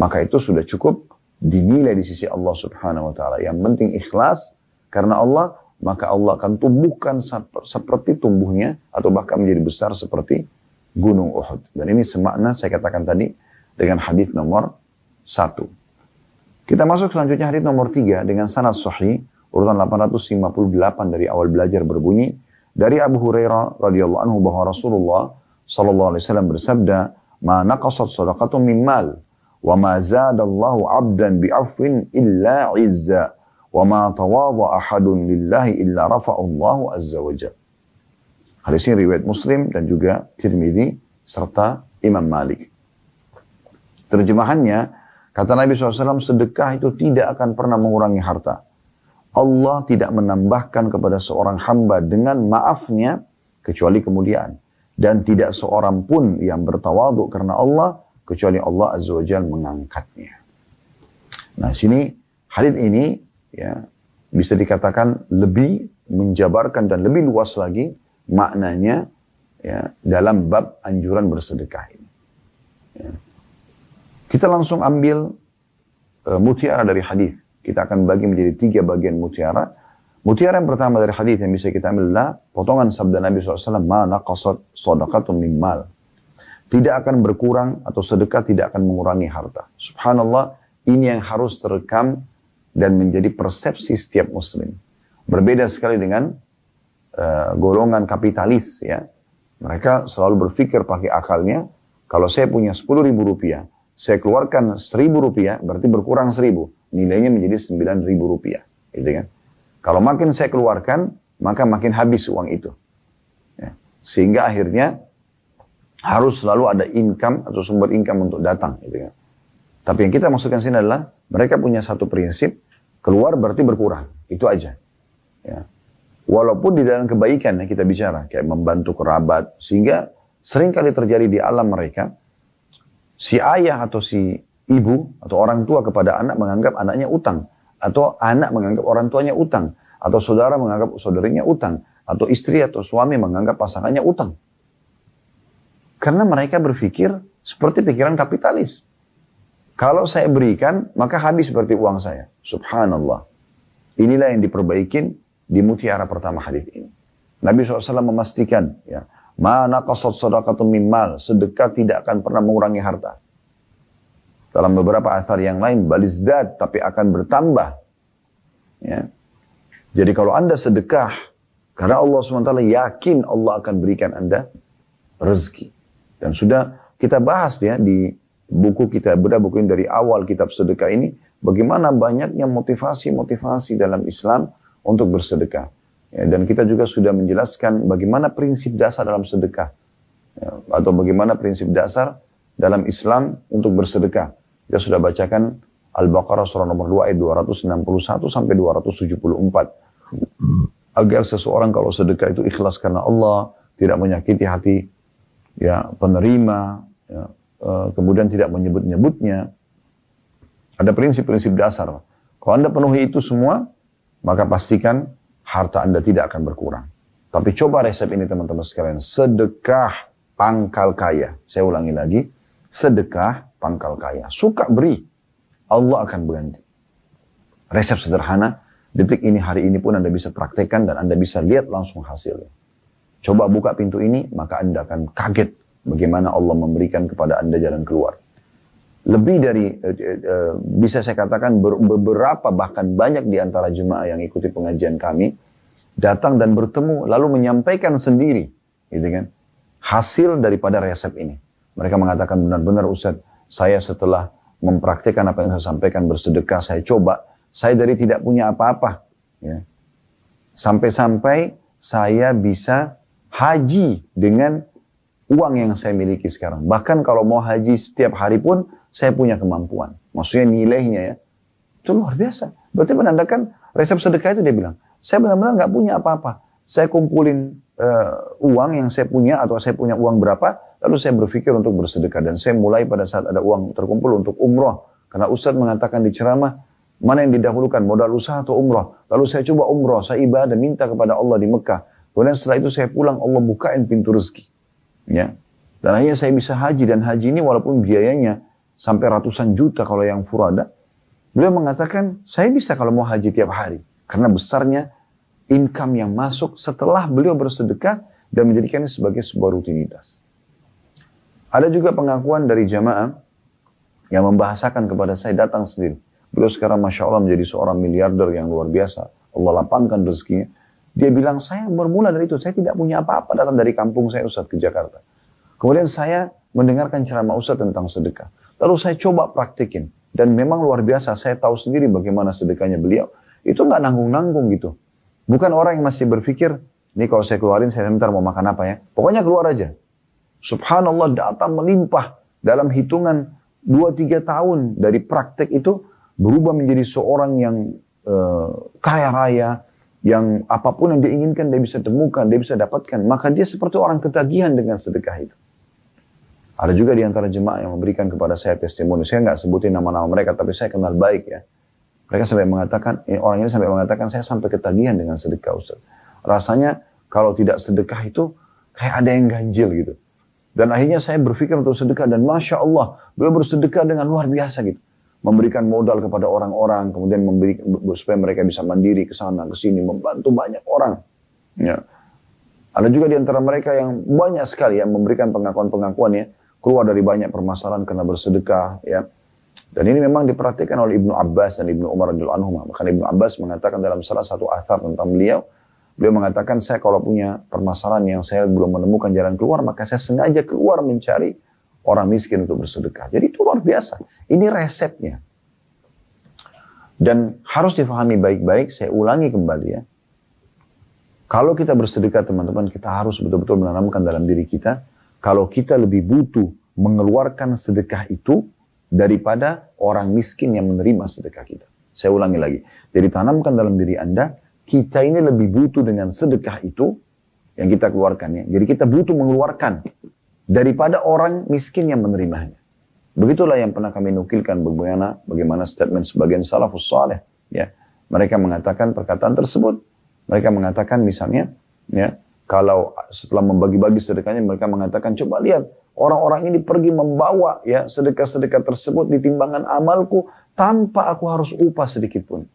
Maka itu sudah cukup dinilai di sisi Allah Subhanahu wa Ta'ala. Yang penting ikhlas karena Allah, maka Allah akan tumbuhkan seperti tumbuhnya atau bahkan menjadi besar seperti gunung Uhud. Dan ini semakna saya katakan tadi dengan hadis nomor 1. Kita masuk selanjutnya hadis nomor 3 dengan sanad sahih urutan 858 dari awal belajar berbunyi dari Abu Hurairah radhiyallahu anhu bahwa Rasulullah sallallahu alaihi wasallam bersabda, "Ma naqasat shadaqatun min mal wa ma zadallahu 'abdan bi'afwin illa 'izza." Wa ma tawadha ahadun lillahi illa rafa'allahu azza wa jalla. Hadis ini riwayat Muslim dan juga Tirmidzi serta Imam Malik. Terjemahannya, kata Nabi SAW, sedekah itu tidak akan pernah mengurangi harta. Allah tidak menambahkan kepada seorang hamba dengan maafnya kecuali kemuliaan. Dan tidak seorang pun yang bertawadhu karena Allah kecuali Allah azza wa jalla mengangkatnya. Nah, sini hadis ini ya bisa dikatakan lebih menjabarkan dan lebih luas lagi maknanya ya dalam bab anjuran bersedekah ini. Ya. Kita langsung ambil mutiara dari hadis. Kita akan bagi menjadi 3 bagian mutiara. Mutiara yang pertama dari hadis yang bisa kita ambil adalah potongan sabda Nabi SAW, "Ma naqasat shadaqatun min mal." Tidak akan berkurang atau sedekah tidak akan mengurangi harta. Subhanallah, ini yang harus terekam dan menjadi persepsi setiap muslim. Berbeda sekali dengan golongan kapitalis, ya. Mereka selalu berpikir pakai akalnya, kalau saya punya 10.000 rupiah, saya keluarkan 1.000 rupiah, berarti berkurang 1.000. Nilainya menjadi 9.000 rupiah. Gitu kan? Kalau makin saya keluarkan, maka makin habis uang itu. Ya. Sehingga akhirnya harus selalu ada income atau sumber income untuk datang. Gitu kan? Tapi yang kita maksudkan sini adalah mereka punya satu prinsip, keluar berarti berkurang. Itu aja. Ya. Walaupun di dalam kebaikan yang kita bicara, kayak membantu kerabat, sehingga sering kali terjadi di alam mereka, si ayah atau si ibu atau orang tua kepada anak menganggap anaknya utang, atau anak menganggap orang tuanya utang, atau saudara menganggap saudarinya utang, atau istri atau suami menganggap pasangannya utang. Karena mereka berpikir seperti pikiran kapitalis. Kalau saya berikan, maka habis seperti uang saya. Subhanallah. Inilah yang diperbaikin di mutiara pertama hadis ini. Nabi SAW memastikan, ya, "Ma naqasat shadaqatun min mal." Sedekah tidak akan pernah mengurangi harta. Dalam beberapa athar yang lain, balizdad, tapi akan bertambah. Ya. Jadi kalau Anda sedekah, karena Allah SWT yakin Allah akan berikan Anda rezeki. Dan sudah kita bahas ya di buku kita, buku ini dari awal kitab sedekah ini, bagaimana banyaknya motivasi-motivasi dalam Islam untuk bersedekah. Ya, dan kita juga sudah menjelaskan bagaimana prinsip dasar dalam sedekah. Ya, atau bagaimana prinsip dasar dalam Islam untuk bersedekah. Kita sudah bacakan Al-Baqarah surah nomor 2 ayat 261 sampai 274. Agar seseorang kalau sedekah itu ikhlas karena Allah, tidak menyakiti hati ya penerima, ya, kemudian tidak menyebut-nyebutnya. Ada prinsip-prinsip dasar. Kalau Anda penuhi itu semua, maka pastikan harta Anda tidak akan berkurang. Tapi coba resep ini teman-teman sekalian. Sedekah pangkal kaya. Saya ulangi lagi. Sedekah pangkal kaya. Suka beri, Allah akan berganti. Resep sederhana, detik ini, hari ini pun Anda bisa praktekkan dan Anda bisa lihat langsung hasilnya. Coba buka pintu ini, maka Anda akan kaget bagaimana Allah memberikan kepada Anda jalan keluar. Lebih dari, bisa saya katakan beberapa bahkan banyak di antara jemaah yang ikuti pengajian kami, datang dan bertemu lalu menyampaikan sendiri, gitu kan, hasil daripada resep ini. Mereka mengatakan benar-benar Ustaz, saya setelah mempraktikkan apa yang saya sampaikan bersedekah, saya coba, saya dari tidak punya apa-apa, ya. Sampai-sampai saya bisa haji dengan uang yang saya miliki sekarang. Bahkan kalau mau haji setiap hari pun, saya punya kemampuan. Maksudnya nilainya ya, itu luar biasa. Berarti menandakan resep sedekah itu dia bilang, saya benar-benar nggak punya apa-apa. Saya kumpulin uang yang saya punya, atau saya punya uang berapa, lalu saya berpikir untuk bersedekah. Dan saya mulai pada saat ada uang terkumpul untuk umroh. Karena Ustaz mengatakan di ceramah, mana yang didahulukan, modal usaha atau umroh. Lalu saya coba umroh, saya ibadah, minta kepada Allah di Mekah. Kemudian setelah itu saya pulang, Allah bukain pintu rezeki. Ya. Dan akhirnya saya bisa haji, dan haji ini walaupun biayanya sampai ratusan juta kalau yang furada, beliau mengatakan saya bisa kalau mau haji tiap hari karena besarnya income yang masuk setelah beliau bersedekah dan menjadikannya sebagai sebuah rutinitas. Ada juga pengakuan dari jamaah yang membahasakan kepada saya, datang sendiri. Beliau sekarang Masya Allah menjadi seorang miliarder yang luar biasa. Allah lapangkan rezekinya. Dia bilang, saya bermula dari itu. Saya tidak punya apa-apa, datang dari kampung saya Ustaz ke Jakarta. Kemudian saya mendengarkan ceramah Ustaz tentang sedekah. Lalu saya coba praktikin. Dan memang luar biasa, saya tahu sendiri bagaimana sedekahnya beliau. Itu nggak nanggung-nanggung gitu. Bukan orang yang masih berpikir, ini kalau saya keluarin, saya ntar mau makan apa ya. Pokoknya keluar aja. Subhanallah, datang melimpah. Dalam hitungan 2-3 tahun dari praktek itu, berubah menjadi seorang yang kaya raya, yang apapun yang dia inginkan, dia bisa temukan, dia bisa dapatkan. Maka dia seperti orang ketagihan dengan sedekah itu. Ada juga di antara jemaah yang memberikan kepada saya testimoni. Saya nggak sebutin nama-nama mereka, tapi saya kenal baik ya. Mereka sampai mengatakan, orang ini sampai mengatakan, saya sampai ketagihan dengan sedekah Ustaz. Rasanya kalau tidak sedekah itu kayak ada yang ganjil gitu. Dan akhirnya saya berpikir untuk sedekah, dan Masya Allah, beliau bersedekah dengan luar biasa gitu. Memberikan modal kepada orang-orang, kemudian supaya mereka bisa mandiri ke sana, ke sini, membantu banyak orang. Ya. Ada juga di antara mereka yang banyak sekali yang memberikan pengakuan-pengakuan ya, keluar dari banyak permasalahan karena bersedekah ya. Dan ini memang diperhatikan oleh Ibnu Abbas dan Ibnu Umar radhiyallahu anhum. Maka Ibnu Abbas mengatakan dalam salah satu athar tentang beliau mengatakan, saya kalau punya permasalahan yang saya belum menemukan jalan keluar, maka saya sengaja keluar mencari orang miskin untuk bersedekah. Jadi itu luar biasa. Ini resepnya. Dan harus difahami baik-baik, saya ulangi kembali ya. Kalau kita bersedekah teman-teman, kita harus betul-betul menanamkan dalam diri kita, kalau kita lebih butuh mengeluarkan sedekah itu daripada orang miskin yang menerima sedekah kita. Saya ulangi lagi. Jadi tanamkan dalam diri Anda, kita ini lebih butuh dengan sedekah itu yang kita keluarkan ya. Jadi kita butuh mengeluarkan daripada orang miskin yang menerimanya. Begitulah yang pernah kami nukilkan bagaimana statement sebagian salafus saleh ya. Mereka mengatakan perkataan tersebut. Mereka mengatakan misalnya ya, kalau setelah membagi-bagi sedekahnya, mereka mengatakan, coba lihat orang-orang ini pergi membawa ya sedekah-sedekah tersebut di timbangan amalku tanpa aku harus upah sedikit pun.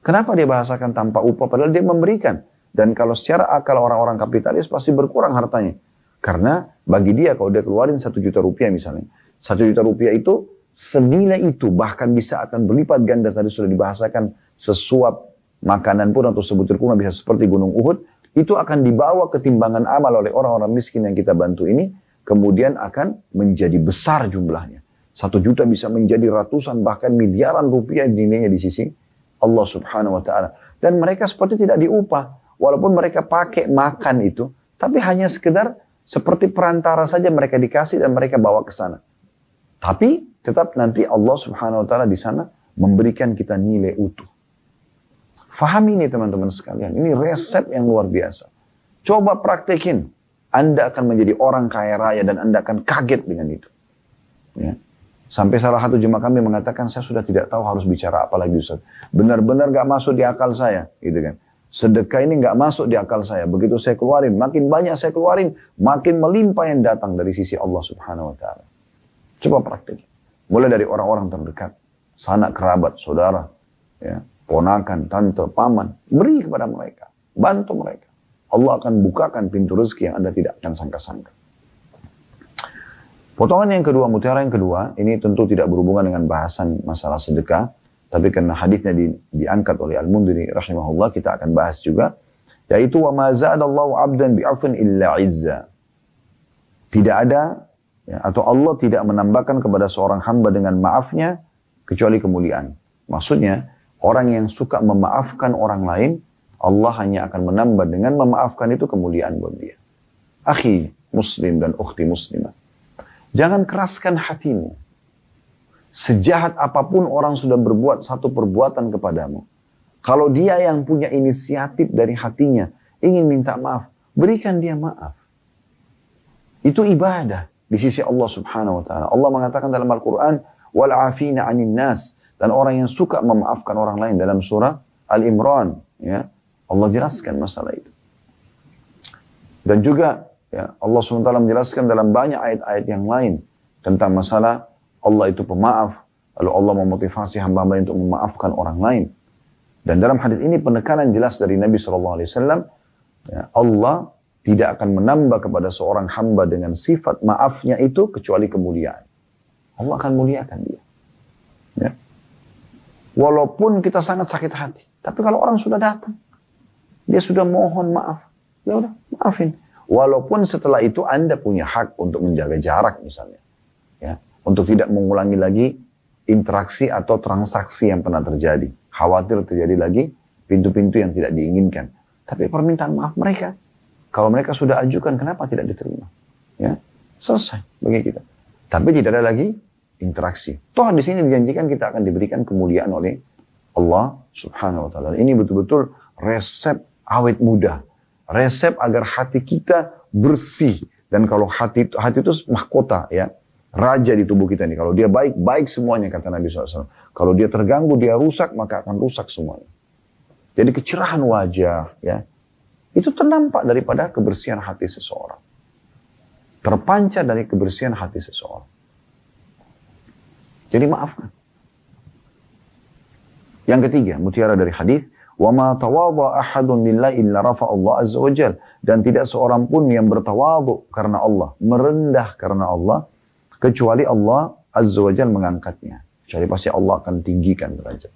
Kenapa dia bahasakan tanpa upah? Padahal dia memberikan. Dan kalau secara akal orang-orang kapitalis pasti berkurang hartanya. Karena bagi dia kalau dia keluarin 1 juta rupiah misalnya. 1 juta rupiah itu senilai itu, bahkan bisa akan berlipat ganda, tadi sudah dibahasakan, sesuap makanan pun atau sebutir kurma bisa seperti gunung Uhud, itu akan dibawa ke timbangan amal oleh orang-orang miskin yang kita bantu ini, kemudian akan menjadi besar jumlahnya. 1 juta bisa menjadi ratusan bahkan miliaran rupiah nilainya di sisi Allah Subhanahu wa Ta'ala. Dan mereka seperti tidak diupah, walaupun mereka pakai makan itu, tapi hanya sekedar seperti perantara saja mereka dikasih dan mereka bawa ke sana. Tapi tetap nanti Allah Subhanahu wa Ta'ala di sana memberikan kita nilai utuh. Fahami ini teman-teman sekalian, ini resep yang luar biasa. Coba praktekin, Anda akan menjadi orang kaya raya dan Anda akan kaget dengan itu. Ya. Sampai salah satu jemaah kami mengatakan, saya sudah tidak tahu harus bicara apa lagi Ustaz. Benar-benar gak masuk di akal saya, gitu kan. Sedekah ini gak masuk di akal saya. Begitu saya keluarin, makin banyak saya keluarin, makin melimpah yang datang dari sisi Allah Subhanahu wa Ta'ala. Coba praktek. Mulai dari orang-orang terdekat, sanak kerabat, saudara, ya, ponakan, tante, paman, beri kepada mereka, bantu mereka. Allah akan bukakan pintu rezeki yang Anda tidak akan sangka-sangka. Potongan yang kedua, mutiara yang kedua, ini tentu tidak berhubungan dengan bahasan masalah sedekah, tapi karena hadisnya diangkat oleh Al-Mundhiri rahimahullah, kita akan bahas juga, yaitu wa ma za'adallahu 'abdan bi'afwin illa 'izza. Tidak ada, ya, atau Allah tidak menambahkan kepada seorang hamba dengan maafnya kecuali kemuliaan. Maksudnya, orang yang suka memaafkan orang lain, Allah hanya akan menambah dengan memaafkan itu kemuliaan buat dia. Akhi muslim dan ukhti muslimah, jangan keraskan hatimu. Sejahat apapun orang sudah berbuat satu perbuatan kepadamu, kalau dia yang punya inisiatif dari hatinya ingin minta maaf, berikan dia maaf. Itu ibadah di sisi Allah Subhanahu wa Ta'ala. Allah mengatakan dalam Al-Quran, wal afina 'anil nas, dan orang yang suka memaafkan orang lain dalam surah Al-Imran, ya, Allah jelaskan masalah itu. Dan juga ya, Allah SWT menjelaskan dalam banyak ayat-ayat yang lain tentang masalah Allah itu pemaaf, lalu Allah memotivasi hamba-hamba untuk memaafkan orang lain. Dan dalam hadis ini penekanan jelas dari Nabi SAW, ya, Allah tidak akan menambah kepada seorang hamba dengan sifat maafnya itu kecuali kemuliaan. Allah akan muliakan dia. Ya. Walaupun kita sangat sakit hati, tapi kalau orang sudah datang, dia sudah mohon maaf, ya udah maafin. Walaupun setelah itu Anda punya hak untuk menjaga jarak misalnya, ya, untuk tidak mengulangi lagi interaksi atau transaksi yang pernah terjadi. Khawatir terjadi lagi pintu-pintu yang tidak diinginkan. Tapi permintaan maaf mereka, kalau mereka sudah ajukan, kenapa tidak diterima? Ya, selesai bagi kita. Tapi tidak ada lagi interaksi. Toh di sini dijanjikan kita akan diberikan kemuliaan oleh Allah Subhanahu wa Ta'ala. Ini betul-betul resep awet muda. Resep agar hati kita bersih. Dan kalau hati itu mahkota, ya, raja di tubuh kita ini. Kalau dia baik, baik semuanya, kata Nabi SAW. Kalau dia terganggu, dia rusak, maka akan rusak semuanya. Jadi kecerahan wajah, ya, itu ternampak daripada kebersihan hati seseorang. Terpancar dari kebersihan hati seseorang. Jadi maafkan. Yang ketiga, mutiara dari hadis, wa ma tawadha ahadun lillahi illa rafa Allah azza wajal, dan tidak seorang pun yang bertawadhu karena Allah, merendah karena Allah, kecuali Allah azza wajal mengangkatnya. Kecuali pasti Allah akan tinggikan derajat.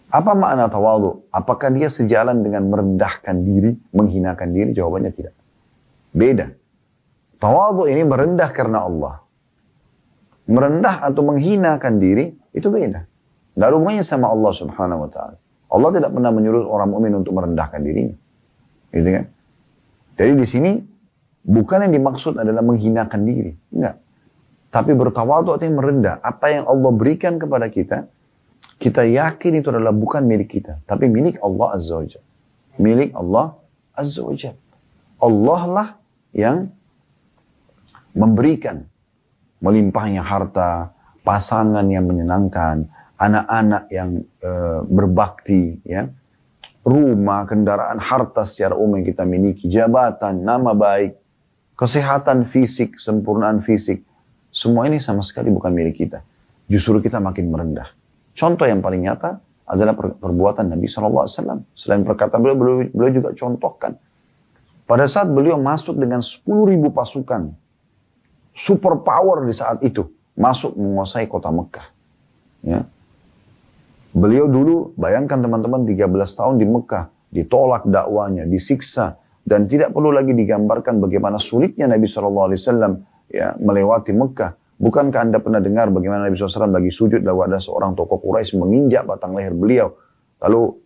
Apa makna tawadhu? Apakah dia sejalan dengan merendahkan diri, menghinakan diri? Jawabannya tidak. Beda. Tawadhu ini merendah karena Allah. Merendah atau menghinakan diri itu beda. Tidak ada hubungannya sama Allah Subhanahu wa Ta'ala. Allah tidak pernah menyuruh orang mukmin untuk merendahkan dirinya. Gitu kan? Jadi di sini bukan yang dimaksud adalah menghinakan diri. Enggak. Tapi bertawadhu artinya merendah. Apa yang Allah berikan kepada kita, kita yakin itu adalah bukan milik kita, tapi milik Allah Azza wa Jalla. Milik Allah Azza wa Jalla. Allah lah yang memberikan melimpahnya harta, pasangan yang menyenangkan, anak-anak yang berbakti, ya, rumah, kendaraan, harta secara umum yang kita miliki, jabatan, nama baik, kesehatan fisik, sempurnaan fisik, semua ini sama sekali bukan milik kita. Justru kita makin merendah. Contoh yang paling nyata adalah perbuatan Nabi SAW. Selain perkataan beliau juga contohkan. Pada saat beliau masuk dengan 10.000 pasukan, super power di saat itu, masuk menguasai kota Mekah. Ya. Beliau dulu, bayangkan teman-teman 13 tahun di Mekah, ditolak dakwanya, disiksa, dan tidak perlu lagi digambarkan bagaimana sulitnya Nabi SAW ya, melewati Mekah. Bukankah Anda pernah dengar bagaimana Nabi SAW lagi sujud, lalu ada seorang tokoh Quraisy menginjak batang leher beliau, lalu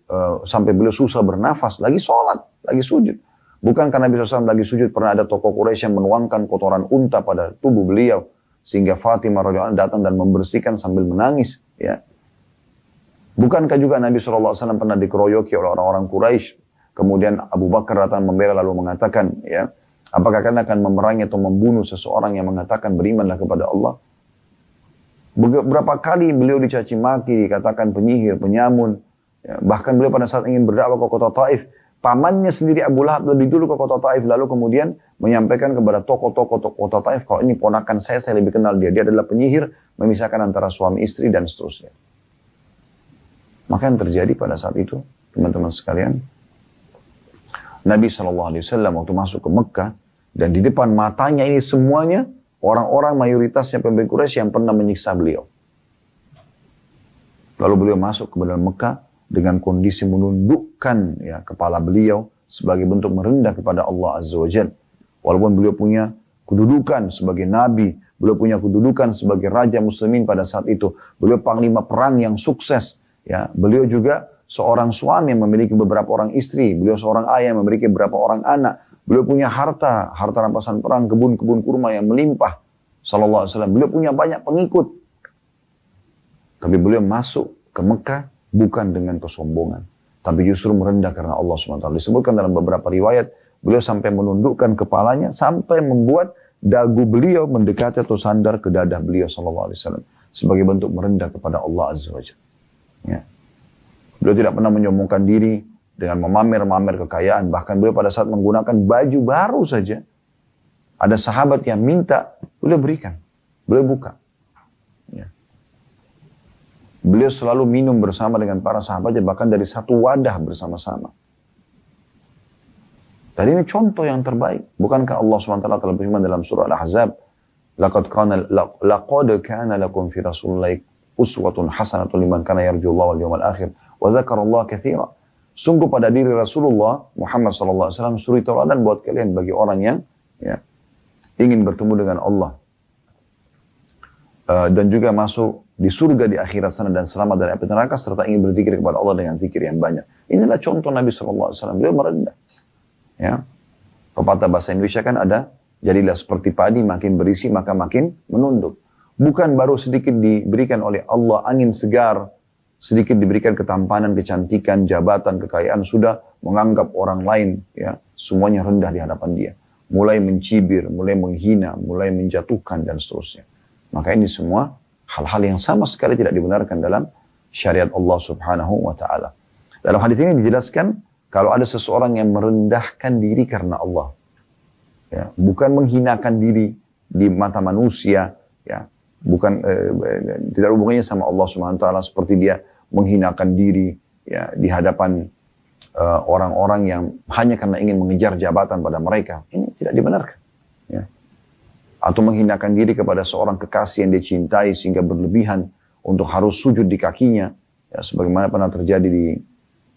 sampai beliau susah bernafas, lagi sholat, lagi sujud. Bukankah Nabi SAW lagi sujud pernah ada tokoh Quraisy yang menuangkan kotoran unta pada tubuh beliau, sehingga Fatimah radhiyallahu anha datang dan membersihkan sambil menangis. Ya. Bukankah juga Nabi SAW pernah dikeroyoki oleh orang-orang Quraisy? Kemudian Abu Bakar datang membela lalu mengatakan, ya, apakah kalian akan memerangi atau membunuh seseorang yang mengatakan berimanlah kepada Allah? Berapa kali beliau dicaci maki, dikatakan penyihir, penyamun. Ya, bahkan beliau pada saat ingin berdakwah ke kota Taif, pamannya sendiri Abu Lahab lebih dulu ke kota Taif, lalu kemudian menyampaikan kepada tokoh-tokoh kota Taif, kalau ini ponakan saya lebih kenal dia. Dia adalah penyihir, memisahkan antara suami istri dan seterusnya. Maka yang terjadi pada saat itu, teman-teman sekalian, Nabi SAW waktu masuk ke Mekah, dan di depan matanya ini semuanya, orang-orang mayoritasnya pemimpin Quraisy yang pernah menyiksa beliau. Lalu beliau masuk ke dalam Mekah, dengan kondisi menundukkan ya, kepala beliau, sebagai bentuk merendah kepada Allah Azza wa Jalla. Walaupun beliau punya kedudukan sebagai Nabi, beliau punya kedudukan sebagai Raja Muslimin pada saat itu, beliau panglima perang yang sukses, ya, beliau juga seorang suami yang memiliki beberapa orang istri, beliau seorang ayah yang memiliki beberapa orang anak, beliau punya harta rampasan perang, kebun-kebun kurma yang melimpah, sallallahu alaihi wasallam. Beliau punya banyak pengikut. Tapi beliau masuk ke Mekah bukan dengan kesombongan, tapi justru merendah karena Allah SWT. Disebutkan dalam beberapa riwayat, beliau sampai menundukkan kepalanya, sampai membuat dagu beliau mendekati atau sandar ke dadah beliau sallallahu alaihi wasallam, sebagai bentuk merendah kepada Allah Azza wa Jalla. Ya. Beliau tidak pernah menyombongkan diri dengan memamer-mamer kekayaan. Bahkan beliau pada saat menggunakan baju baru saja, ada sahabat yang minta, beliau berikan, beliau buka. Ya. Beliau selalu minum bersama dengan para sahabatnya, bahkan dari satu wadah bersama-sama. Dan ini contoh yang terbaik. Bukankah Allah SWT telah berfirman dalam surah Al-Ahzab, laqad kana lakum fi rasulillahi uswatun hasanatun liman kana yarjullaha wal yawmal akhir wa dzakarallaha katsira. Sungguh pada diri Rasulullah Muhammad SAW suri tauladan buat kalian bagi orang yang ya, ingin bertemu dengan Allah dan juga masuk di surga di akhirat sana dan selamat dari api neraka, serta ingin berzikir kepada Allah dengan zikir yang banyak. Inilah contoh Nabi SAW. Beliau merendah. Ya. Pepatah bahasa Indonesia kan ada, jadilah seperti padi, makin berisi maka makin menunduk. Bukan baru sedikit diberikan oleh Allah angin segar, sedikit diberikan ketampanan, kecantikan, jabatan, kekayaan, sudah menganggap orang lain ya semuanya rendah di hadapan dia. Mulai mencibir, mulai menghina, mulai menjatuhkan dan seterusnya. Maka ini semua hal-hal yang sama sekali tidak dibenarkan dalam syariat Allah Subhanahu wa taala. Dalam hadis ini dijelaskan kalau ada seseorang yang merendahkan diri karena Allah, ya, bukan menghinakan diri di mata manusia, ya, bukan tidak hubungannya sama Allah Subhanahu wa taala seperti dia menghinakan diri ya di hadapan orang-orang yang hanya karena ingin mengejar jabatan pada mereka. Ini tidak dibenarkan. Ya. Atau menghinakan diri kepada seorang kekasih yang dia cintai sehingga berlebihan untuk harus sujud di kakinya. Ya, sebagaimana pernah terjadi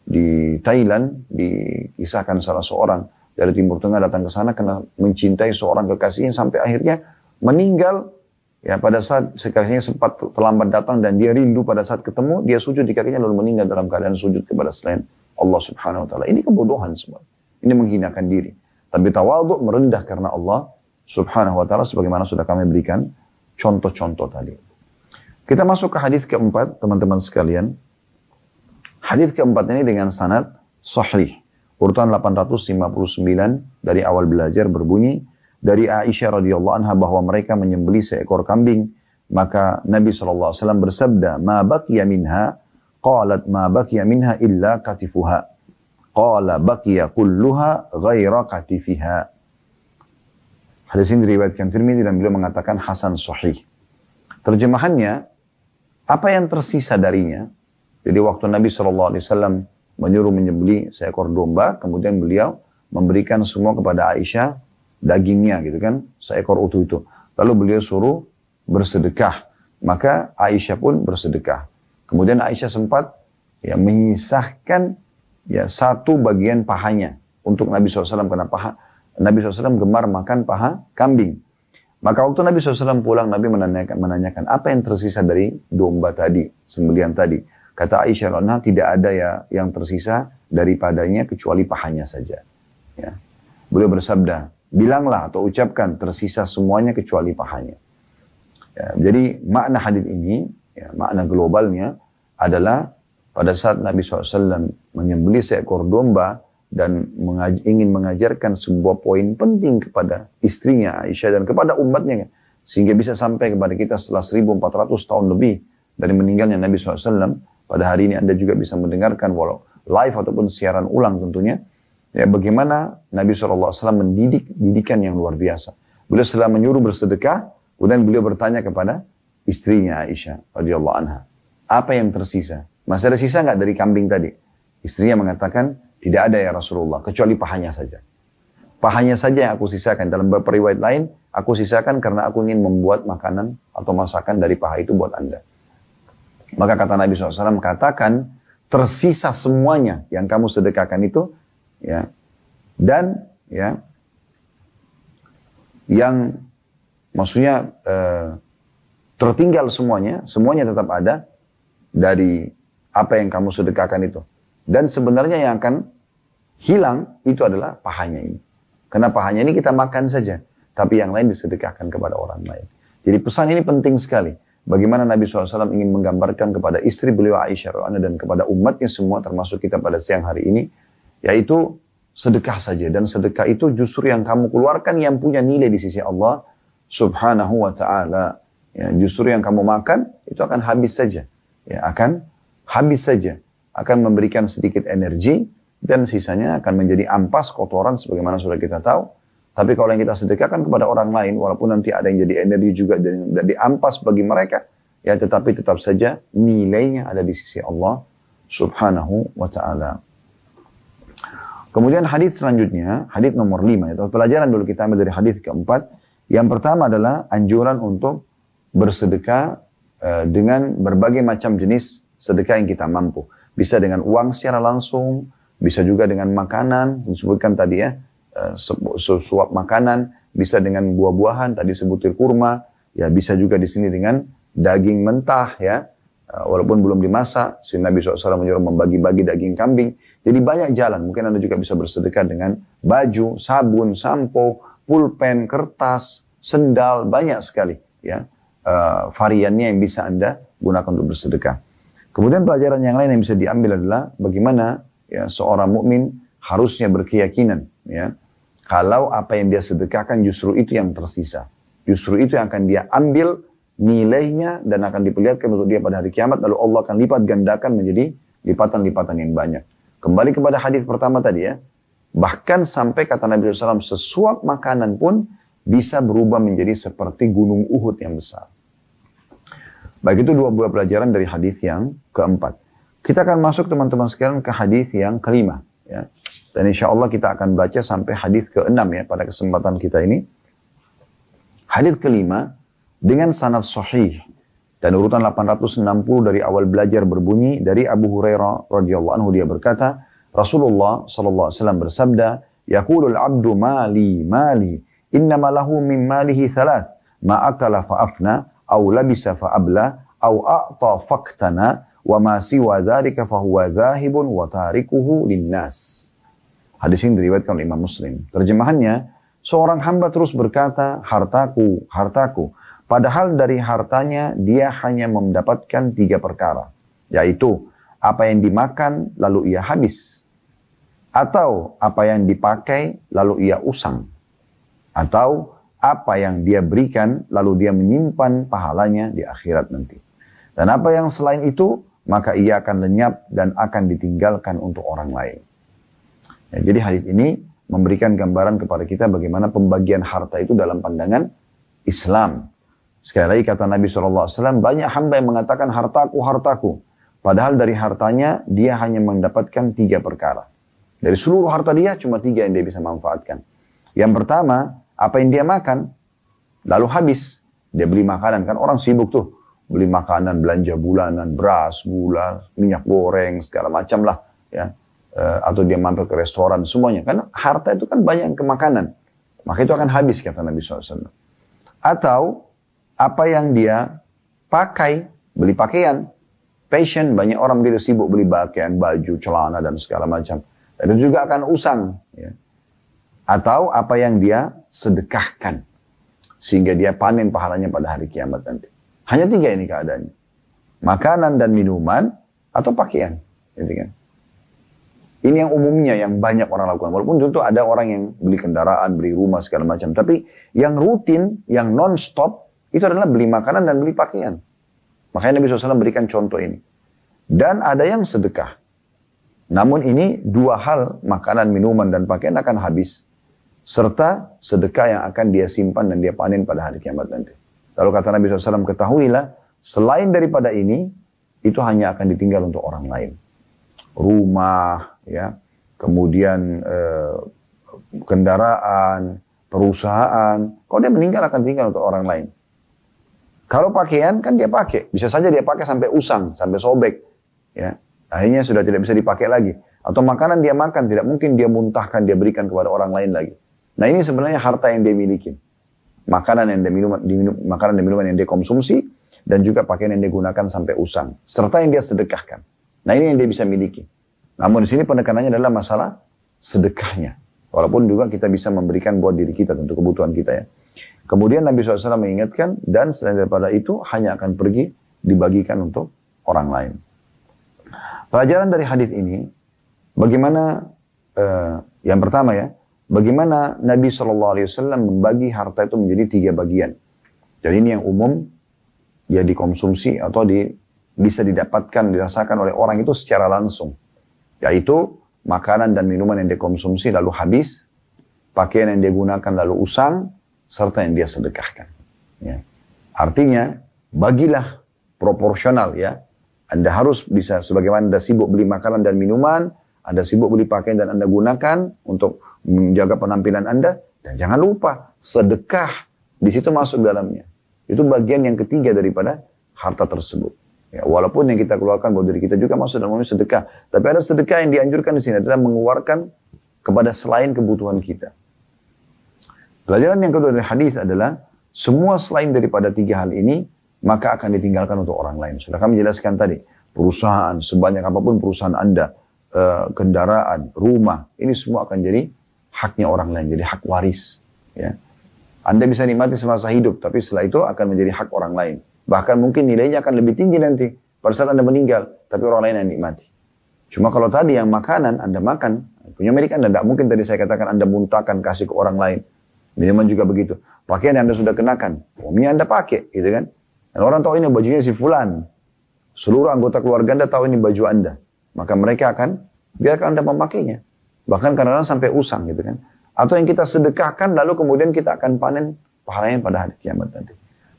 di Thailand, dikisahkan salah seorang dari Timur Tengah datang ke sana karena mencintai seorang kekasihnya sampai akhirnya meninggal. Ya, pada saat kekasihnya sempat terlambat datang dan dia rindu pada saat ketemu, dia sujud di kakinya lalu meninggal dalam keadaan sujud kepada selain Allah Subhanahu wa taala. Ini kebodohan semua. Ini menghinakan diri. Tapi tawadhu merendah karena Allah Subhanahu wa taala sebagaimana sudah kami berikan contoh-contoh tadi. Kita masuk ke hadis keempat, teman-teman sekalian. Hadis keempat ini dengan sanad sahih. Urutan 859 dari awal belajar berbunyi dari Aisyah radhiyallahu anha bahwa mereka menyembelih seekor kambing, maka Nabi SAW bersabda, "Ma baqiya minha?" Qalat, "Ma baqiya minha illa katifuha." Qala, "Baqiya kulluha ghaira katifiha." Hadis ini diriwayatkan Tirmidzi dan beliau mengatakan hasan sahih. Terjemahannya, apa yang tersisa darinya? Jadi waktu Nabi SAW menyuruh menyembelih seekor domba, kemudian beliau memberikan semua kepada Aisyah, dagingnya gitu kan, seekor utuh itu. Lalu beliau suruh bersedekah. Maka Aisyah pun bersedekah. Kemudian Aisyah sempat menyisahkan satu bagian pahanya untuk Nabi SAW, karena Nabi SAW gemar makan paha kambing. Maka waktu Nabi SAW pulang, Nabi menanyakan apa yang tersisa dari domba tadi, sembelihan tadi. Kata Aisyah, tidak ada yang tersisa daripadanya kecuali pahanya saja. Ya. Beliau bersabda, bilanglah atau ucapkan tersisa semuanya kecuali pahanya. Ya, jadi makna hadis ini, makna globalnya adalah pada saat Nabi SAW menyembelih seekor domba dan ingin mengajarkan sebuah poin penting kepada istrinya Aisyah dan kepada umatnya, sehingga bisa sampai kepada kita setelah 1400 tahun lebih dari meninggalnya Nabi SAW. Pada hari ini Anda juga bisa mendengarkan walau live ataupun siaran ulang tentunya, bagaimana Nabi SAW mendidik didikan yang luar biasa. Beliau setelah menyuruh bersedekah, kemudian beliau bertanya kepada istrinya Aisyah radhiyallahu anha, apa yang tersisa? Masih ada sisa nggak dari kambing tadi? Istrinya mengatakan, tidak ada ya Rasulullah, kecuali pahanya saja. Pahanya saja yang aku sisakan. Dalam beberapa riwayat lain, aku sisakan karena aku ingin membuat makanan atau masakan dari paha itu buat Anda. Maka kata Nabi SAW, katakan tersisa semuanya yang kamu sedekahkan itu, dan yang maksudnya tertinggal semuanya tetap ada dari apa yang kamu sedekahkan itu. Dan sebenarnya yang akan hilang itu adalah pahanya ini. Karena pahanya ini kita makan saja, tapi yang lain disedekahkan kepada orang lain. Jadi pesan ini penting sekali. Bagaimana Nabi SAW ingin menggambarkan kepada istri beliau Aisyah dan kepada umatnya semua, termasuk kita pada siang hari ini, yaitu sedekah saja. Dan sedekah itu justru yang kamu keluarkan yang punya nilai di sisi Allah Subhanahu wa ta'ala. Ya, justru yang kamu makan itu akan habis saja. Ya, akan habis saja. Akan memberikan sedikit energi dan sisanya akan menjadi ampas, kotoran sebagaimana sudah kita tahu. Tapi kalau yang kita sedekahkan kepada orang lain, walaupun nanti ada yang jadi energi juga dan jadi ampas bagi mereka, ya tetapi tetap saja nilainya ada di sisi Allah Subhanahu wa ta'ala. Kemudian hadis selanjutnya, hadis nomor 5. Itu pelajaran dulu kita ambil dari hadis keempat. Yang pertama adalah anjuran untuk bersedekah dengan berbagai macam jenis sedekah yang kita mampu. Bisa dengan uang secara langsung, bisa juga dengan makanan, disebutkan tadi suap makanan, bisa dengan buah-buahan, tadi sebutir kurma, ya bisa juga di sini dengan daging mentah, walaupun belum dimasak. Si Nabi SAW menyuruh membagi-bagi daging kambing. Jadi banyak jalan. Mungkin Anda juga bisa bersedekah dengan baju, sabun, sampo, pulpen, kertas, sendal, banyak sekali variannya yang bisa Anda gunakan untuk bersedekah. Kemudian pelajaran yang lain yang bisa diambil adalah bagaimana seorang mukmin harusnya berkeyakinan kalau apa yang dia sedekahkan justru itu yang tersisa. Justru itu yang akan dia ambil nilainya dan akan diperlihatkan untuk dia pada hari kiamat, lalu Allah akan lipat gandakan menjadi lipatan-lipatan yang banyak. Kembali kepada hadis pertama tadi bahkan sampai kata Nabi SAW, sesuap makanan pun bisa berubah menjadi seperti gunung Uhud yang besar. Baik, itu dua buah pelajaran dari hadis yang keempat. Kita akan masuk teman-teman sekalian ke hadis yang kelima. Dan insya Allah kita akan baca sampai hadis ke-6 pada kesempatan kita ini. Hadis kelima dengan sanad sahih dan urutan 860 dari awal belajar berbunyi dari Abu Hurairah radhiyallahu anhu, dia berkata, Rasulullah sallallahu alaihi wasallam bersabda, yaqulul abdu mali mali innama lahu min malihi thalath ma akala fa afna aw labisa fa abla aw a'ta faqtana wa ma siwa dzalika fa huwa dzahibun wa tarikuhu linnas. Hadis ini diriwayatkan oleh Imam Muslim. Terjemahannya, seorang hamba terus berkata, hartaku, hartaku. Padahal dari hartanya dia hanya mendapatkan 3 perkara. Yaitu, apa yang dimakan lalu ia habis. Atau apa yang dipakai lalu ia usang. Atau apa yang dia berikan lalu dia menyimpan pahalanya di akhirat nanti. Dan apa yang selain itu, maka ia akan lenyap dan akan ditinggalkan untuk orang lain. Jadi hadis ini memberikan gambaran kepada kita bagaimana pembagian harta itu dalam pandangan Islam. Sekali lagi kata Nabi SAW, banyak hamba yang mengatakan hartaku, hartaku. Padahal dari hartanya dia hanya mendapatkan 3 perkara. Dari seluruh harta dia cuma 3 yang dia bisa manfaatkan. Yang pertama, apa yang dia makan, lalu habis. dia beli makanan, kan orang sibuk tuh, beli makanan, belanja bulanan, beras, gula, minyak goreng, segala macam lah, ya. Atau dia mampir ke restoran, semuanya. Kan harta itu kan banyak ke makanan. Maka itu akan habis, kata Nabi SAW. Atau apa yang dia pakai, beli pakaian. Fashion, banyak orang begitu sibuk beli pakaian, baju, celana, dan segala macam. Dan itu juga akan usang. Ya. Atau apa yang dia sedekahkan. Sehingga dia panen pahalanya pada hari kiamat nanti. Hanya 3 ini keadaannya. Makanan dan minuman, atau pakaian. Gitu kan. Ini yang umumnya yang banyak orang lakukan. Walaupun tentu ada orang yang beli kendaraan, beli rumah, segala macam. Tapi yang rutin, yang non-stop, itu adalah beli makanan dan beli pakaian. Makanya Nabi SAW berikan contoh ini. Dan ada yang sedekah. Namun ini 2 hal, makanan, minuman, dan pakaian akan habis. Serta sedekah yang akan dia simpan dan dia panen pada hari kiamat nanti. Lalu kata Nabi SAW, ketahuilah, selain daripada ini, itu hanya akan ditinggal untuk orang lain. Rumah, ya, kemudian kendaraan, perusahaan. Kalau dia meninggal akan tinggal untuk orang lain. Kalau pakaian kan dia pakai, bisa saja dia pakai sampai usang, sampai sobek, ya. Akhirnya sudah tidak bisa dipakai lagi. Atau makanan dia makan, tidak mungkin dia muntahkan, dia berikan kepada orang lain lagi. Nah ini sebenarnya harta yang dia miliki. Makanan yang dia makanan dan minuman yang dia konsumsi, dan juga pakaian yang dia gunakan sampai usang. Serta yang dia sedekahkan. Nah ini yang dia bisa miliki. Namun di sini penekanannya adalah masalah sedekahnya. Walaupun juga kita bisa memberikan buat diri kita, tentu kebutuhan kita ya. Kemudian Nabi SAW mengingatkan, dan selain daripada itu hanya akan pergi dibagikan untuk orang lain. Pelajaran dari hadis ini, bagaimana, yang pertama ya, bagaimana Nabi SAW membagi harta itu menjadi 3 bagian. Jadi ini yang umum, ya dikonsumsi atau bisa didapatkan, dirasakan oleh orang itu secara langsung. Yaitu makanan dan minuman yang dikonsumsi lalu habis, pakaian yang dia gunakan lalu usang, serta yang dia sedekahkan. Ya. Artinya, bagilah proporsional ya. Anda harus bisa, sebagaimana Anda sibuk beli makanan dan minuman, Anda sibuk beli pakaian dan Anda gunakan untuk menjaga penampilan Anda, dan jangan lupa, sedekah di situ masuk dalamnya. Itu bagian yang ketiga daripada harta tersebut. Ya, walaupun yang kita keluarkan buat diri kita juga masuk dalam sedekah. Tapi ada sedekah yang dianjurkan di sini adalah mengeluarkan kepada selain kebutuhan kita. Pelajaran yang kedua dari hadis adalah semua selain daripada 3 hal ini maka akan ditinggalkan untuk orang lain. Sudah kami jelaskan tadi, perusahaan sebanyak apapun perusahaan Anda, kendaraan, rumah, ini semua akan jadi haknya orang lain, jadi hak waris. Ya. Anda bisa nikmati semasa hidup, tapi setelah itu akan menjadi hak orang lain. Bahkan mungkin nilainya akan lebih tinggi nanti pada saat Anda meninggal, tapi orang lain yang nikmati. Cuma kalau tadi yang makanan Anda makan, punya milik Anda, tidak mungkin tadi saya katakan Anda muntahkan kasih ke orang lain. Minuman juga begitu. Pakaian yang Anda sudah kenakan, suaminya Anda pakai, gitu kan? Dan orang tahu ini bajunya si fulan. Seluruh anggota keluarga Anda tahu ini baju Anda. Maka mereka akan biarkan Anda memakainya. Bahkan kadang-kadang sampai usang, gitu kan? Atau yang kita sedekahkan, lalu kemudian kita akan panen pahalanya pada hari kiamat nanti.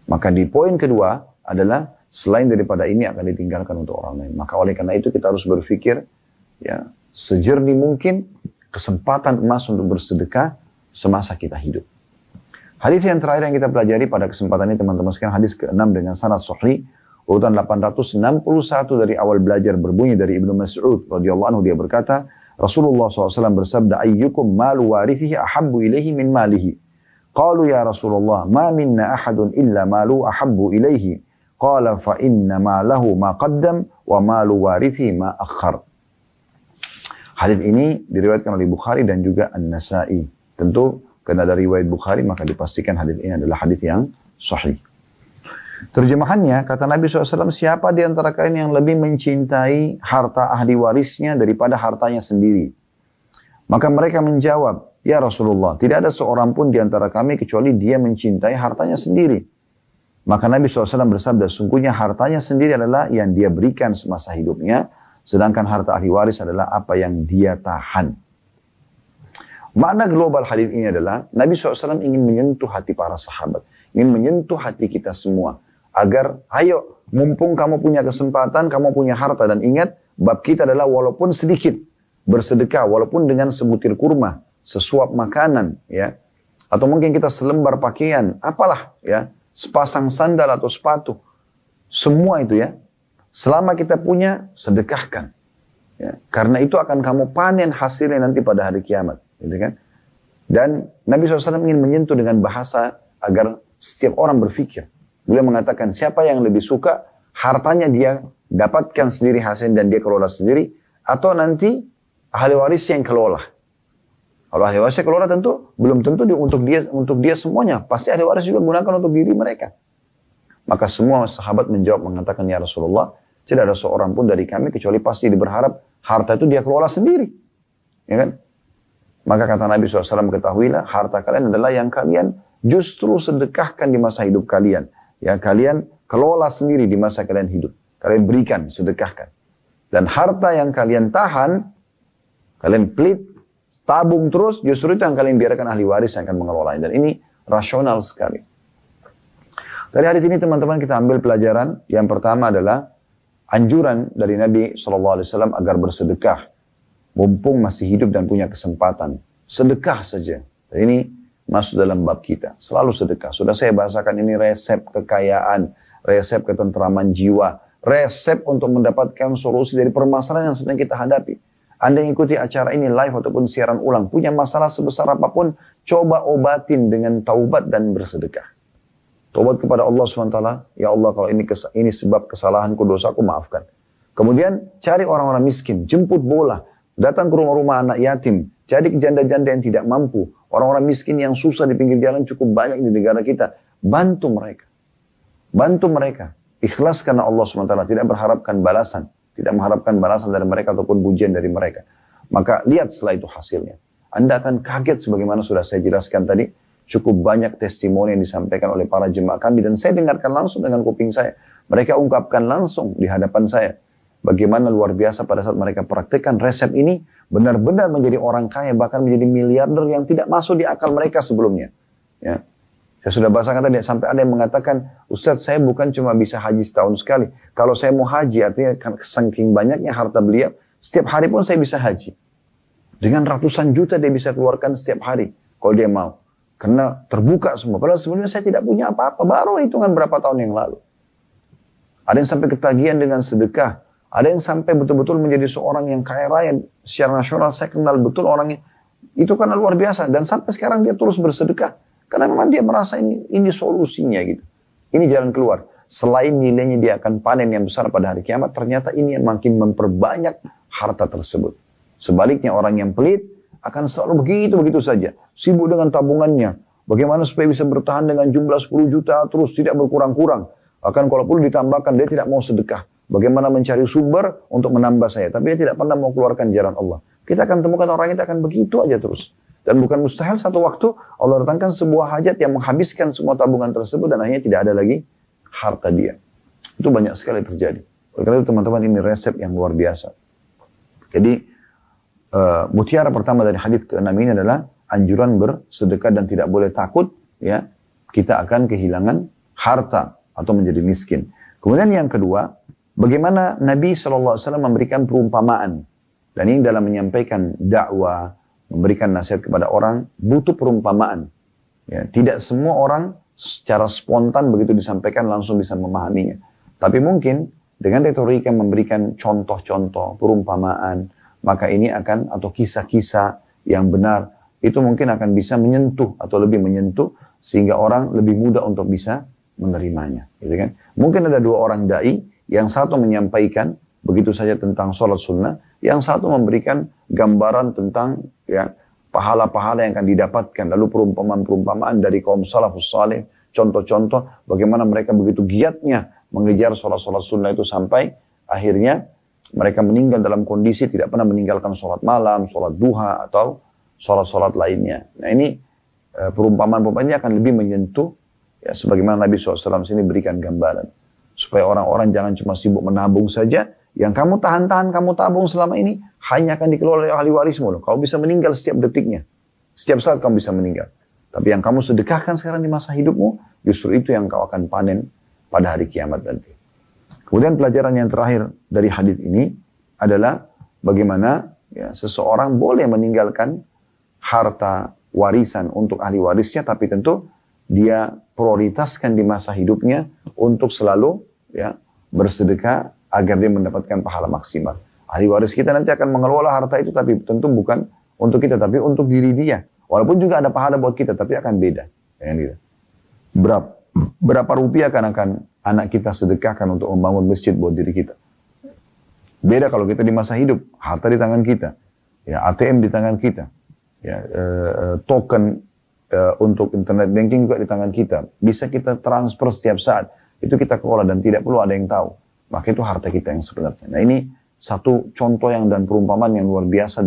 Maka di poin kedua adalah selain daripada ini akan ditinggalkan untuk orang lain. Maka oleh karena itu kita harus berpikir ya sejernih mungkin kesempatan emas untuk bersedekah semasa kita hidup. Hadis yang terakhir yang kita pelajari pada kesempatan ini teman-teman sekalian, hadis ke-6 dengan sanad sahih, urutan 861 dari awal belajar berbunyi dari Ibnu Mas'ud radhiyallahu anhu, dia berkata, Rasulullah SAW bersabda, ayyukum malu warithihi ahabbu ilaihi min malihi. Qalu ya Rasulullah, ma minna ahadun illa malu ahabbu ilaihi. Qala fa inna ma lahu ma qaddam wa malu warithihi ma akhar. Hadis ini diriwayatkan oleh Bukhari dan juga An-Nasa'i. Tentu karena dari riwayat Bukhari maka dipastikan hadis ini adalah hadis yang sahih. Terjemahannya kata Nabi SAW, siapa di antara kalian yang lebih mencintai harta ahli warisnya daripada hartanya sendiri? Maka mereka menjawab, ya Rasulullah, tidak ada seorang pun di antara kami kecuali dia mencintai hartanya sendiri. Maka Nabi SAW bersabda, sungguhnya hartanya sendiri adalah yang dia berikan semasa hidupnya, sedangkan harta ahli waris adalah apa yang dia tahan. Makna global hadis ini adalah Nabi SAW ingin menyentuh hati para sahabat, ingin menyentuh hati kita semua, agar ayo mumpung kamu punya kesempatan, kamu punya harta, dan ingat bab kita adalah walaupun sedikit bersedekah, walaupun dengan sebutir kurma, sesuap makanan, ya, atau mungkin kita selembar pakaian, apalah, ya, sepasang sandal atau sepatu. Semua itu ya. Selama kita punya, sedekahkan. Ya, karena itu akan kamu panen hasilnya nanti pada hari kiamat. Gitu kan? Dan Nabi SAW ingin menyentuh dengan bahasa agar setiap orang berpikir. Beliau mengatakan, siapa yang lebih suka hartanya dia dapatkan sendiri hasil dan dia kelola sendiri, atau nanti ahli waris yang kelola. Kalau ahli waris kelola tentu belum tentu untuk dia semuanya. Pasti ahli waris juga gunakan untuk diri mereka. Maka semua sahabat menjawab mengatakan, ya Rasulullah, tidak ada seorang pun dari kami kecuali pasti berharap harta itu dia kelola sendiri. Ya kan? Maka kata Nabi SAW, ketahuilah harta kalian adalah yang kalian justru sedekahkan di masa hidup kalian. Ya, kalian kelola sendiri di masa kalian hidup. Kalian berikan, sedekahkan. Dan harta yang kalian tahan, kalian pelit, tabung terus, justru itu yang kalian biarkan ahli waris yang akan mengelolanya. Dan ini rasional sekali. Dari hadis ini teman-teman kita ambil pelajaran. Yang pertama adalah anjuran dari Nabi SAW agar bersedekah. Mumpung masih hidup dan punya kesempatan. Sedekah saja. Dan ini masuk dalam bab kita. Selalu sedekah. Sudah saya bahasakan ini resep kekayaan, resep ketentraman jiwa, resep untuk mendapatkan solusi dari permasalahan yang sedang kita hadapi. Anda yang ikuti acara ini live ataupun siaran ulang, punya masalah sebesar apapun, coba obatin dengan taubat dan bersedekah. Taubat kepada Allah SWT, ya Allah kalau ini sebab kesalahanku, dosaku, maafkan. Kemudian cari orang-orang miskin, jemput bola, datang ke rumah-rumah anak yatim, cari janda-janda yang tidak mampu, orang-orang miskin yang susah di pinggir jalan cukup banyak di negara kita, bantu mereka. Bantu mereka. Ikhlas karena Allah SWT, tidak berharapkan balasan. Tidak mengharapkan balasan dari mereka ataupun pujian dari mereka. Maka lihat setelah itu hasilnya. Anda akan kaget sebagaimana sudah saya jelaskan tadi. Cukup banyak testimoni yang disampaikan oleh para jemaah kami. Dan saya dengarkan langsung dengan kuping saya. Mereka ungkapkan langsung di hadapan saya. Bagaimana luar biasa pada saat mereka praktekkan resep ini. Benar-benar menjadi orang kaya. Bahkan menjadi miliarder yang tidak masuk di akal mereka sebelumnya. Ya. Saya sudah bahasakan tadi, sampai ada yang mengatakan, Ustadz saya bukan cuma bisa haji setahun sekali. Kalau saya mau haji, artinya saking banyaknya harta beliau, setiap hari pun saya bisa haji. Dengan ratusan juta dia bisa keluarkan setiap hari, kalau dia mau. Karena terbuka semua. Padahal sebelumnya saya tidak punya apa-apa, baru hitungan berapa tahun yang lalu. Ada yang sampai ketagihan dengan sedekah. Ada yang sampai betul-betul menjadi seorang yang kaya raya. Secara nasional saya kenal betul orangnya. Itu karena luar biasa. Dan sampai sekarang dia terus bersedekah. Karena memang dia merasa ini solusinya gitu. Ini jalan keluar. Selain nilainya dia akan panen yang besar pada hari kiamat, ternyata ini yang makin memperbanyak harta tersebut. Sebaliknya orang yang pelit akan selalu begitu saja. Sibuk dengan tabungannya. Bagaimana supaya bisa bertahan dengan jumlah 10 juta terus tidak berkurang-kurang. Bahkan kalau perlu ditambahkan dia tidak mau sedekah. Bagaimana mencari sumber untuk menambah saya. Tapi dia tidak pernah mau keluarkan jalan Allah. Kita akan temukan orang itu akan begitu aja terus. Dan bukan mustahil satu waktu Allah datangkan sebuah hajat yang menghabiskan semua tabungan tersebut dan akhirnya tidak ada lagi harta dia. Itu banyak sekali terjadi. Oleh karena itu teman-teman ini resep yang luar biasa. Jadi mutiara pertama dari hadis ke-6 ini adalah anjuran bersedekah dan tidak boleh takut ya kita akan kehilangan harta atau menjadi miskin. Kemudian yang kedua, bagaimana Nabi SAW memberikan perumpamaan. Dan ini dalam menyampaikan dakwah, memberikan nasihat kepada orang, butuh perumpamaan. Ya, tidak semua orang secara spontan begitu disampaikan langsung bisa memahaminya. Tapi mungkin dengan retorika memberikan contoh-contoh, perumpamaan, maka ini akan, atau kisah-kisah yang benar, itu mungkin akan bisa menyentuh atau lebih menyentuh, sehingga orang lebih mudah untuk bisa menerimanya. Gitu kan? Mungkin ada dua orang da'i, yang satu menyampaikan begitu saja tentang sholat sunnah, yang satu memberikan gambaran tentang ya pahala-pahala yang akan didapatkan, lalu perumpamaan-perumpamaan dari kaum salafus saleh, contoh-contoh bagaimana mereka begitu giatnya mengejar sholat-sholat sunnah itu sampai akhirnya mereka meninggal dalam kondisi tidak pernah meninggalkan sholat malam, sholat duha atau sholat-sholat lainnya. Nah ini perumpamaan-perumpamaan ini akan lebih menyentuh ya sebagaimana Nabi SAW sini berikan gambaran supaya orang-orang jangan cuma sibuk menabung saja. Yang kamu tahan-tahan, kamu tabung selama ini, hanya akan dikelola oleh ahli warismu loh. Kau bisa meninggal setiap detiknya. Setiap saat kamu bisa meninggal. Tapi yang kamu sedekahkan sekarang di masa hidupmu, justru itu yang kau akan panen pada hari kiamat nanti. Kemudian pelajaran yang terakhir dari hadis ini adalah bagaimana ya, seseorang boleh meninggalkan harta warisan untuk ahli warisnya, tapi tentu dia prioritaskan di masa hidupnya untuk selalu ya bersedekah agar dia mendapatkan pahala maksimal. Ahli waris kita nanti akan mengelola harta itu, tapi tentu bukan untuk kita, tapi untuk diri dia. Walaupun juga ada pahala buat kita, tapi akan beda. Berapa rupiah akan anak kita sedekahkan untuk membangun masjid buat diri kita. Beda kalau kita di masa hidup, harta di tangan kita, ya ATM di tangan kita, ya token untuk internet banking juga di tangan kita. Bisa kita transfer setiap saat. Itu kita kelola dan tidak perlu ada yang tahu. Maka itu harta kita yang sebenarnya. Nah ini satu contoh dan perumpamaan yang luar biasa.